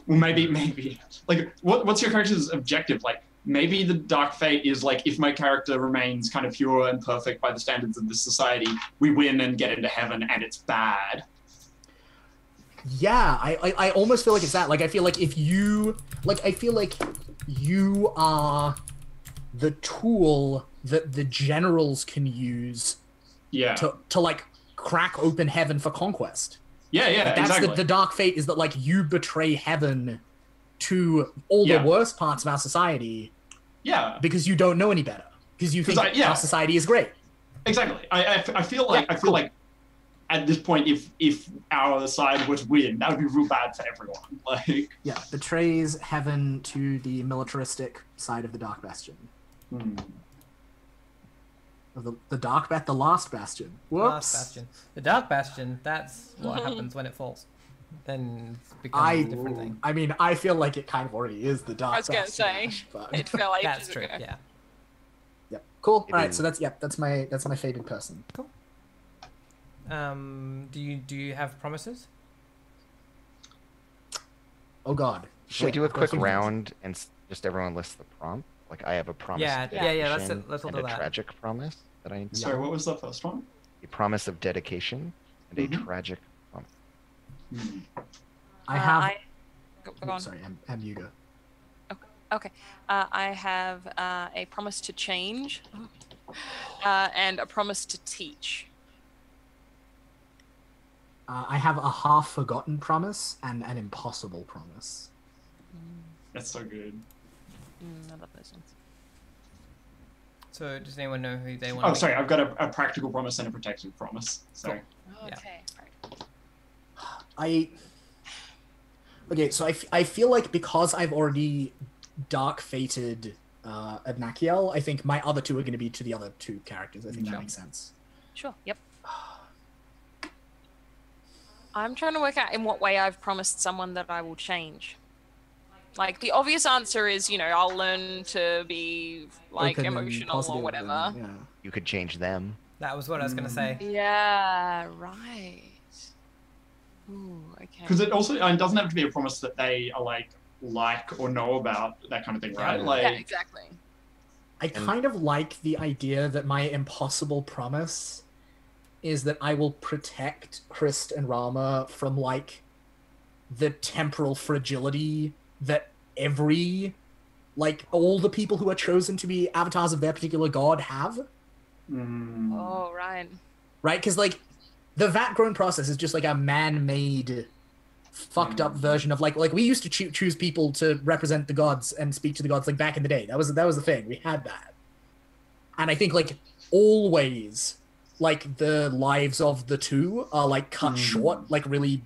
Well, maybe. Like, what's your character's objective? Like, maybe the dark fate is like, if my character remains kind of pure and perfect by the standards of this society, we win and get into heaven, and it's bad. Yeah, I almost feel like it's that. Like, I feel like if you, like, I feel like you are the tool that the generals can use Yeah. to like crack open heaven for conquest. Yeah, Like, that's exactly. the dark fate, is that like you betray heaven to all the worst parts of our society. Yeah. Because you don't know any better. Because you think our society is great. Exactly. I feel like at this point, if our side were to win, that would be real bad for everyone. Like, yeah, betrays heaven to the militaristic side of the Dark Bastion. The Dark the last Bastion. Whoops. Last Bastion. The Dark Bastion. That's what happens when it falls. Then it becomes a different thing. I mean, I feel like it kind of already is the Dark Bastion. I was gonna say, it felt like that's true. Yeah. Yep. Cool. All right. So that's my fated person. Cool. Do you have promises? Oh God. Should we do a quick round and just everyone lists the prompt? Like, I have a promise. Yeah. Of dedication Let's all and do a that. tragic promise that I need to. Sorry, what was the first one? A promise of dedication and a tragic promise. I have. Go on. Sorry, you go. Okay. I have a promise to change and a promise to teach. I have a half-forgotten promise and an impossible promise. That's so good. I love those ones. So does anyone know who they want? Oh, sorry. I've got a practical promise and a protective promise. Sorry. Cool. Okay. Yeah. Okay, so I feel like because I've already dark fated Adnakiel, I think my other two are going to be to the other two characters. I think that makes sense. Sure. Yep. I'm trying to work out in what way I've promised someone that I will change. Like, the obvious answer is, I'll learn to be, like, Open and emotional or whatever. yeah. You could change them. That was what I was gonna say. Yeah, right. Ooh, okay. Because it also doesn't have to be a promise that they are like or know about, that kind of thing, right? Yeah. Yeah, exactly. I kind of like the idea that my impossible promise is that I will protect Christ and Rama from, like, the temporal fragility that all the people who are chosen to be avatars of their particular god have. Oh, right. Right? Because, like, the vat-grown process is just, like, a man-made, fucked-up version of, like we used to choose people to represent the gods and speak to the gods, like, back in the day. That was the thing. We had that. And I think, like, always, like, the lives of the two are, like, cut short, like, really,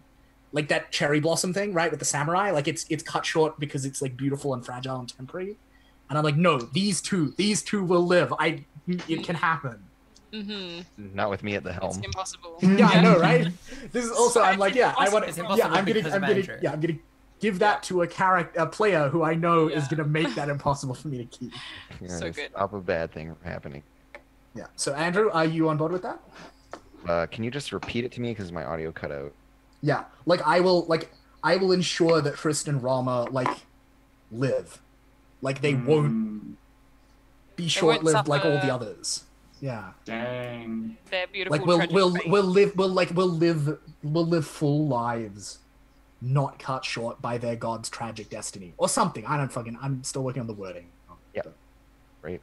like that cherry blossom thing, right, with the samurai. Like, it's cut short because it's, like, beautiful and fragile and temporary. And I'm like, no, these two will live. It can happen. Not with me at the helm. It's impossible. Yeah, I know, right? This is also, I'm like, It's impossible I'm because of Andrew. gonna give that to a player who I know is gonna make that impossible for me to keep. So good. Stop a bad thing from happening. Yeah. So Andrew, are you on board with that? Can you just repeat it to me because my audio cut out? Yeah. I will ensure that Christ and Rama, like, live. Like, they won't be short-lived like all the others. Yeah. Dang. They're beautiful. Like, we'll live full lives, not cut short by their god's tragic destiny or something. I'm still working on the wording. Yeah. Right.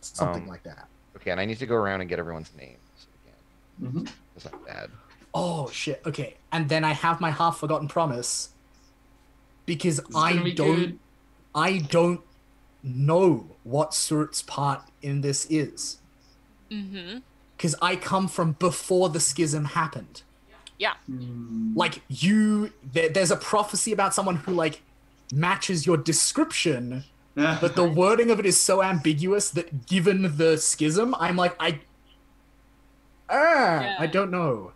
Something like that. Okay, and I need to go around and get everyone's names again. That's not bad. Oh shit. Okay, and then I have my half-forgotten promise because I don't know what Surt's part in this is. Because I come from before the schism happened. Yeah. Like, there's a prophecy about someone who, like, matches your description, but the wording of it is so ambiguous that given the schism, I'm like, I don't know.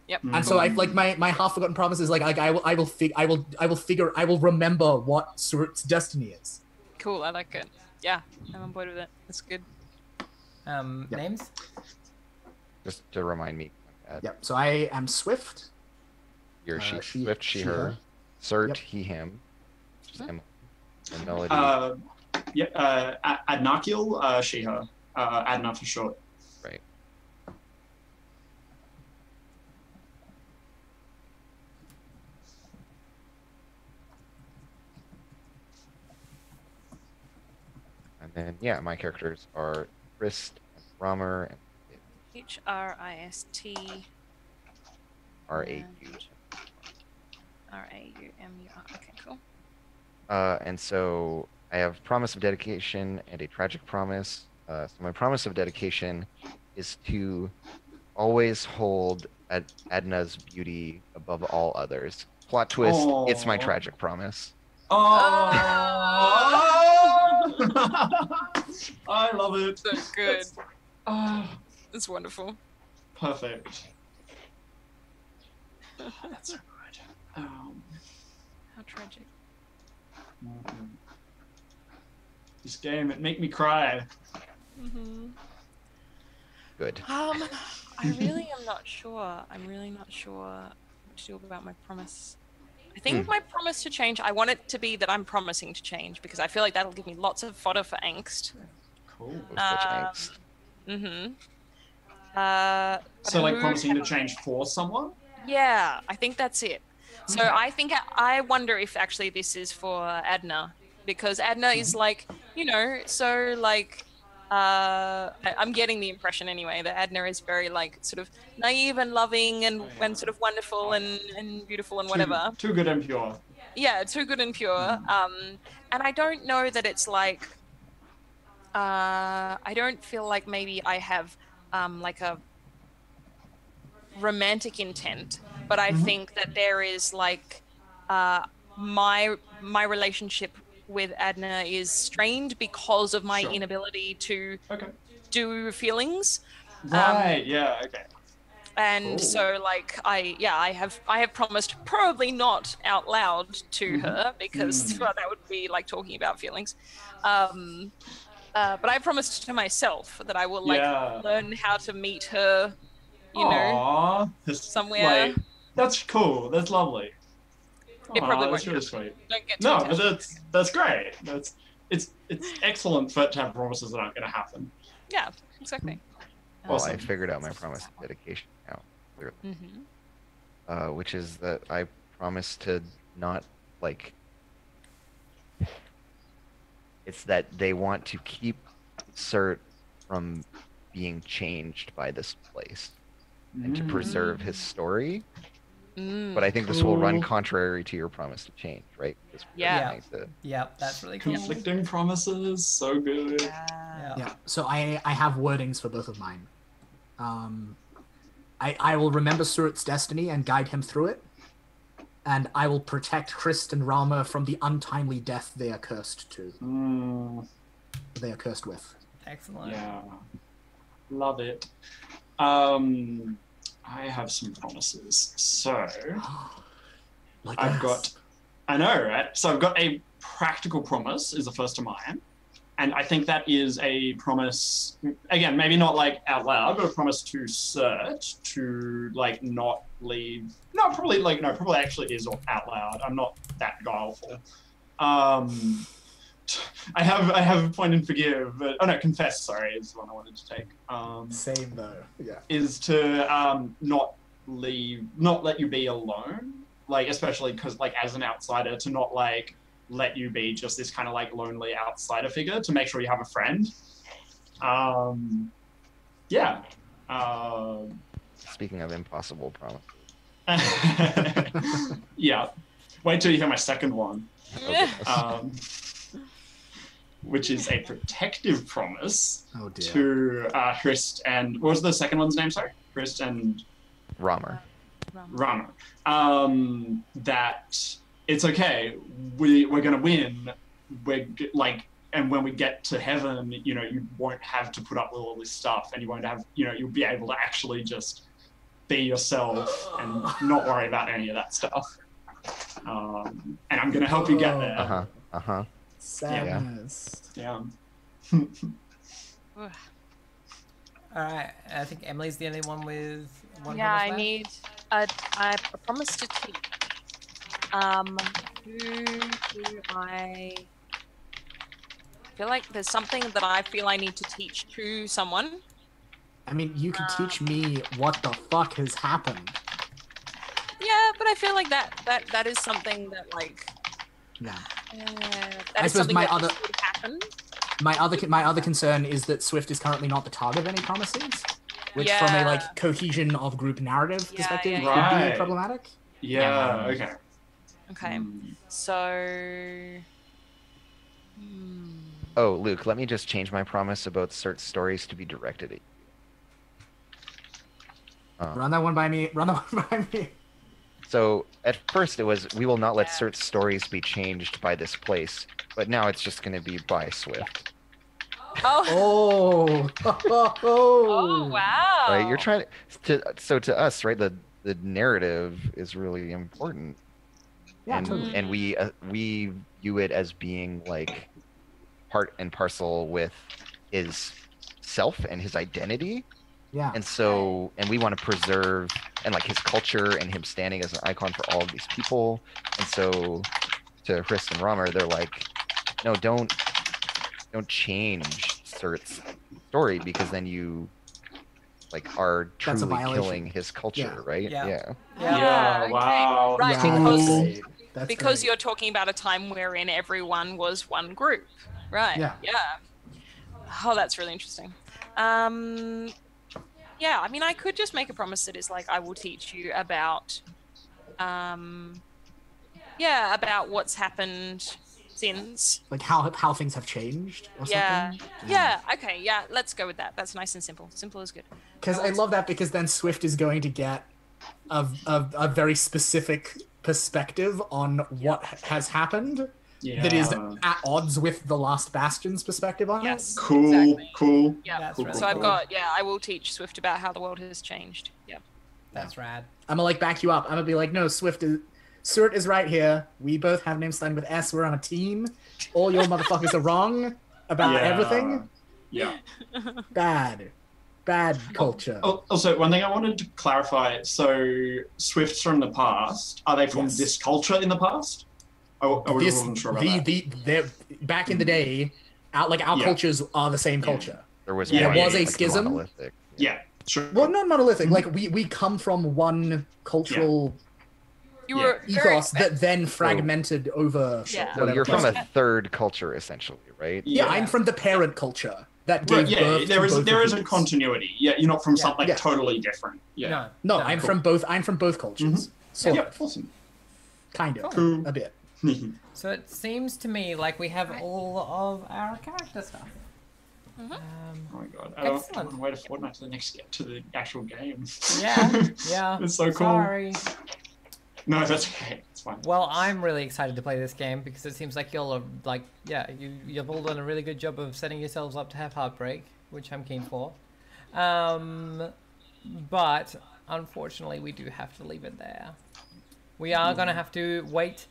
Yep. And so I like my half-forgotten promise is like I will remember what Surt's destiny is. Cool. I like it. Yeah, I'm on board with it. That's good. Names? Just to remind me. Yep. So I am Swift. You're she, she- Swift, she, she, her. her. Cert, Yep. he, him. Which is Emily. And Melody. Adnakil, she, her. Adna for short. Right. And then, yeah, my characters are Christ and Romer and Hrist. R-A-U. Raumur. Okay, cool. And so I have Promise of Dedication and a Tragic Promise. So my Promise of Dedication is to always hold Adna's beauty above all others. Plot twist, it's my Aw. Tragic Promise. Oh, I love it. So good. Ah, It's wonderful. perfect. That's so good. How tragic. This game, it make me cry. Good. I really am not sure. I'm really not sure what to do about my promise. I think my promise to change, I want it to be that I'm promising to change because I feel like that'll give me lots of fodder for angst. Cool. Such angst. So, like, who promising to can change for someone? Yeah, I think that's it. So I think I wonder if actually this is for Adna because Adna is like, so like I'm getting the impression anyway that Adna is very like sort of naive and loving and sort of wonderful and beautiful and whatever. Too good and pure. Yeah, too good and pure. And I don't know that it's like I don't feel like maybe I have like a romantic intent, but I think that there is like my relationship with Adna is strained because of my Sure. inability to Okay. do feelings. Right, yeah, okay. And so like I have promised, probably not out loud to her because well, that would be like talking about feelings. But I promised to myself that I will like learn how to meet her, Aww, somewhere. Like, that's cool. That's lovely. It probably that's won't really happen. sweet. Don't get too No, attached. but that's great. It's excellent for to have promises that aren't going to happen. Yeah, exactly. Well, Awesome. I figured out my Promise of Dedication now, clearly. Which is that I promise to not, like... It's that they want to keep Cert from being changed by this place and to preserve his story. But I think this will run contrary to your promise to change, right? Because we're Yeah. trying to- Yep, that's really cool. Conflicting promises, so good. Yeah. So I have wordings for both of mine. I will remember Surut's destiny and guide him through it. And I will protect Christ and Rama from the untimely death they are cursed to. They are cursed with. Excellent. Yeah. Love it. I have some promises. So Like I've us. got, I know, right? So I've got a practical promise is the first of mine. And I think that is a promise, again, maybe not like out loud, but a promise to Cert to like not leave. No, probably actually is out loud. I'm not that guileful. I have point and forgive, but confess, sorry, is the one I wanted to take. Same though. Yeah. Is to not let you be alone. Like, especially because like as an outsider, to not like let you be just this kind of like lonely outsider figure, to make sure you have a friend. Yeah. Speaking of impossible promises. Yeah. Wait till you hear my second one. Oh, goodness. Which is a protective promise Oh dear. to Hrist and what was the second one's name? Sorry, Hrist and Romer. Rama. That it's okay. We're gonna win. And when we get to heaven, you won't have to put up with all this stuff, and you won't have, you'll be able to actually just be yourself and not worry about any of that stuff. And I'm gonna help you get there. Sadness. Yeah. All right. I think Emily's the only one with one. Yeah, promise I left. need. I promised to teach. Who do I feel like there's something that I feel I need to teach to someone? I mean, you could teach me what the fuck has happened. Yeah, but I feel like that is something that like Yeah. that I is suppose something my that other- should happen. My other concern is that Swift is currently not the target of any promises, which from a Yeah. like cohesion of group narrative Yeah, perspective yeah, could yeah. be Right. problematic. Yeah. Okay. Okay. Mm. So. Oh, Luke, let me just change my promise about cert stories to be directed at you. Run that one by me. Run that one by me. So at first it was, we will not let Yeah. cert stories be changed by this place, but now it's just going to be by Swift. Oh. Oh. Oh wow. Right? You're trying so to us, right? The narrative is really important, Yeah, and totally. and we view it as being like part and parcel with his self and his identity. Yeah. And so, and we want to preserve and like his culture and him standing as an icon for all of these people. And so, to Hrist and Romer, they're like, no, don't change Surt's story, because then you like are That's a truly violation. killing his culture, Yeah. right? Yeah. Yeah. Yeah. okay. Wow. Right, Yeah, because that's great. That's because great. you're talking about a time wherein everyone was one group. Right. Yeah. Yeah. Oh, that's really interesting. Yeah, I mean, I could just make a promise that is like, I will teach you about, about what's happened since. Like how things have changed or Yeah. something. Yeah. Okay. Yeah. Let's go with that. That's nice and simple. Simple is good. Because I love that, because then Swift is going to get a very specific perspective on what has happened Yeah. that is at odds with the Last Bastion's perspective on Yes. Cool. Exactly. Cool. Yeah. That's Cool, really So I've cool. got, I will teach Swift about how the world has changed. Yeah. That's rad. it. I'm gonna like back you up. I'm gonna be like, no, Swirt is right here. We both have names starting with S. We're on a team. All your motherfuckers are wrong about everything. Yeah. Bad culture. Also, one thing I wanted to clarify. So, Swifts from the past, are they from Yes. this culture in the past? I wasn't sure about that. They're back in the day, our Yeah. cultures are the same culture. There was Yeah, one, there was a like, schism. monolithic. Yeah. Sure. Well, not monolithic. Like we come from one cultural You were ethos that then fragmented over. Yeah. So whatever you're from place. a third culture, essentially, right? Yeah, Yeah. I'm from the parent culture that gave Right, yeah, birth there to is both there of is a these. continuity. Yeah, you're not from something Yeah. totally different. Yeah. No. No, No. I'm Cool. from both. I'm from both cultures. Sort Yeah. of, Awesome. kind of, Cool. a bit. So it seems to me like we have all of our character stuff. Oh my god. I don't Excellent. want to wait a fortnight to the actual game. Yeah. It's so cool. Sorry. No, that's okay. It's fine. Well, I'm really excited to play this game because it seems like you've all done a really good job of setting yourselves up to have heartbreak, which I'm keen for. But unfortunately, we do have to leave it there. We are gonna have to wait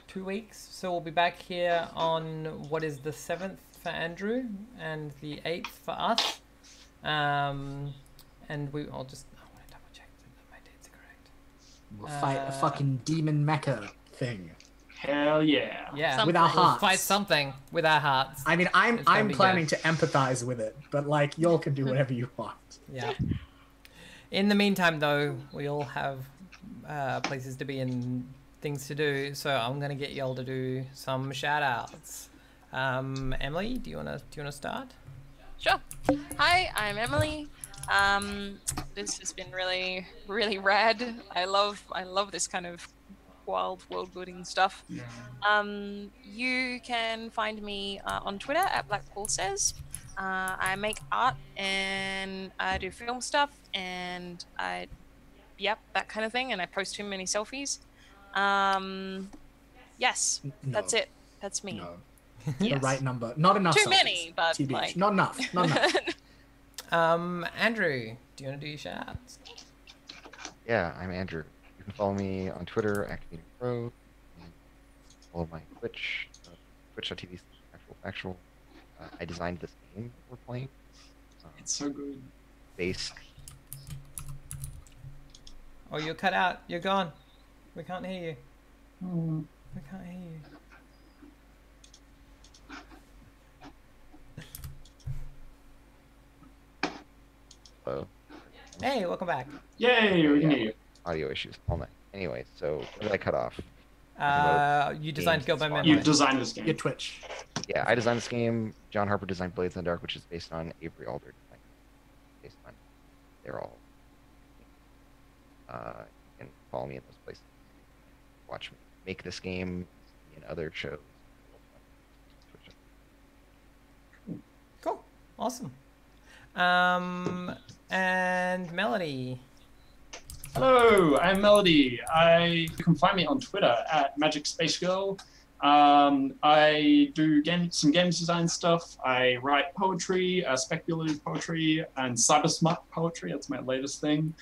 2 weeks, so we'll be back here on what is the 7th for Andrew and the 8th for us. And I'll just. I want to double check that my dates are correct. We'll fight a fucking demon mecha thing. Hell yeah. Yeah, With our we'll hearts. fight something with our hearts. I mean, It's gonna I'm be planning good. to empathize with it, but like y'all can do whatever you want. Yeah. In the meantime, though, we all have places to be and things to do, so I'm gonna get y'all to do some shout outs. Emily, do you wanna start? Sure. Hi, I'm Emily. This has been really, really rad. I love this kind of wild world building stuff. You can find me on Twitter at BlackPaulSays. I make art and I do film stuff and that kind of thing, and I post too many selfies. Yes, that's No. it. That's me. No, Yes. the right number. Not enough. Too selfies. many, but, TBH. like- Not enough. Not enough. Andrew, do you wanna do your shout outs? Yeah, I'm Andrew. You can follow me on Twitter, Activating Pro, and follow my Twitch, twitch.tv/actual. I designed this game we're playing. It's so good. base. Oh, you're cut out. You're gone. We can't hear you. Hmm. We can't hear you. Hello. Hey, welcome back. Yay, we can hear you. Audio issues all night. Anyway, so where did I cut off? You designed Go by games. You Memory. designed this game. Your Twitch. Yeah, I designed this game. John Harper designed Blades in the Dark, which is based on Avery Alder. Based on, they're all. You can follow me in those places. Watch me make this game in other shows. Cool. Awesome. And Melody. Hello, I'm Melody. You can find me on Twitter at Magic Space Girl. I do some games design stuff. I write poetry, speculative poetry, and cyber smart poetry. That's my latest thing.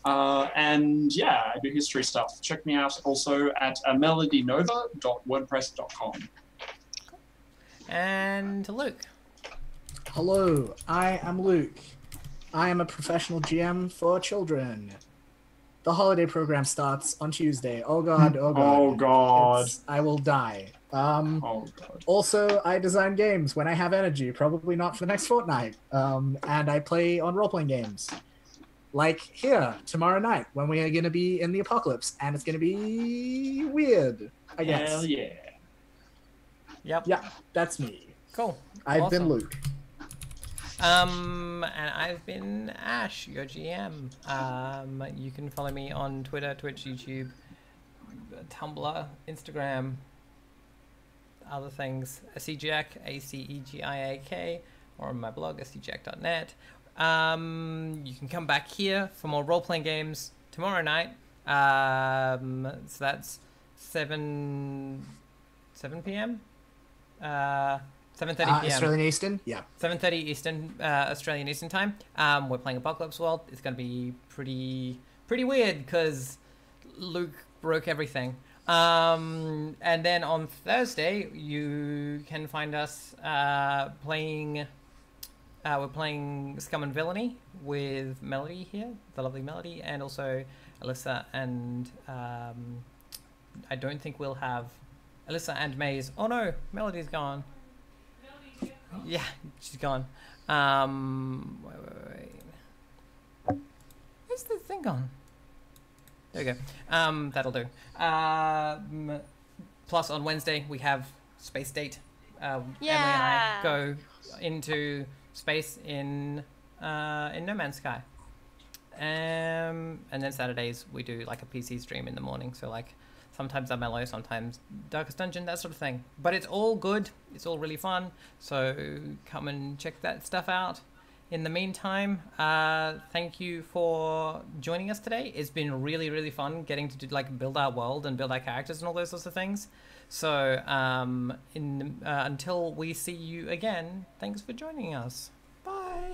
And yeah, I do history stuff. Check me out also at melodynova.wordpress.com. And Luke. Hello, I am Luke. I am a professional GM for children. The holiday program starts on Tuesday. Oh god, oh god. Oh god. I will die. Oh god. Also, I design games when I have energy, probably not for the next fortnight. And I play on role-playing games. Like here, tomorrow night, when we are going to be in the apocalypse, and it's going to be weird, I guess. Hell yeah. Yep. Yeah, that's me. Cool. I've been Awesome. Luke. And I've been Ash, your GM. You can follow me on Twitter, Twitch, YouTube, Tumblr, Instagram, other things. Acegiak, ACEGIAK, or on my blog, acegiak.net. You can come back here for more role-playing games tomorrow night. So that's 7 p.m. 7:30 p.m. Australian Eastern? Yeah. 7:30 Eastern, Australian Eastern Time. We're playing Apocalypse World. It's going to be pretty weird because Luke broke everything. And then on Thursday, you can find us playing. We're playing Scum and Villainy with Melody here, the lovely Melody, and also Alyssa and I don't think we'll have Alyssa and Maze. Oh no, Melody's gone. Yeah, she's gone. Wait. Where's the thing gone? There we go. That'll do. Plus on Wednesday we have Space Date. Emily and I go into space in No Man's Sky. And then Saturdays we do like a PC stream in the morning. So like sometimes MLO, sometimes Darkest Dungeon, that sort of thing. But it's all good. It's all really fun. So come and check that stuff out. In the meantime, thank you for joining us today. It's been really fun getting to do, like, build our world and build our characters and all those sorts of things. So until we see you again, thanks for joining us. Bye.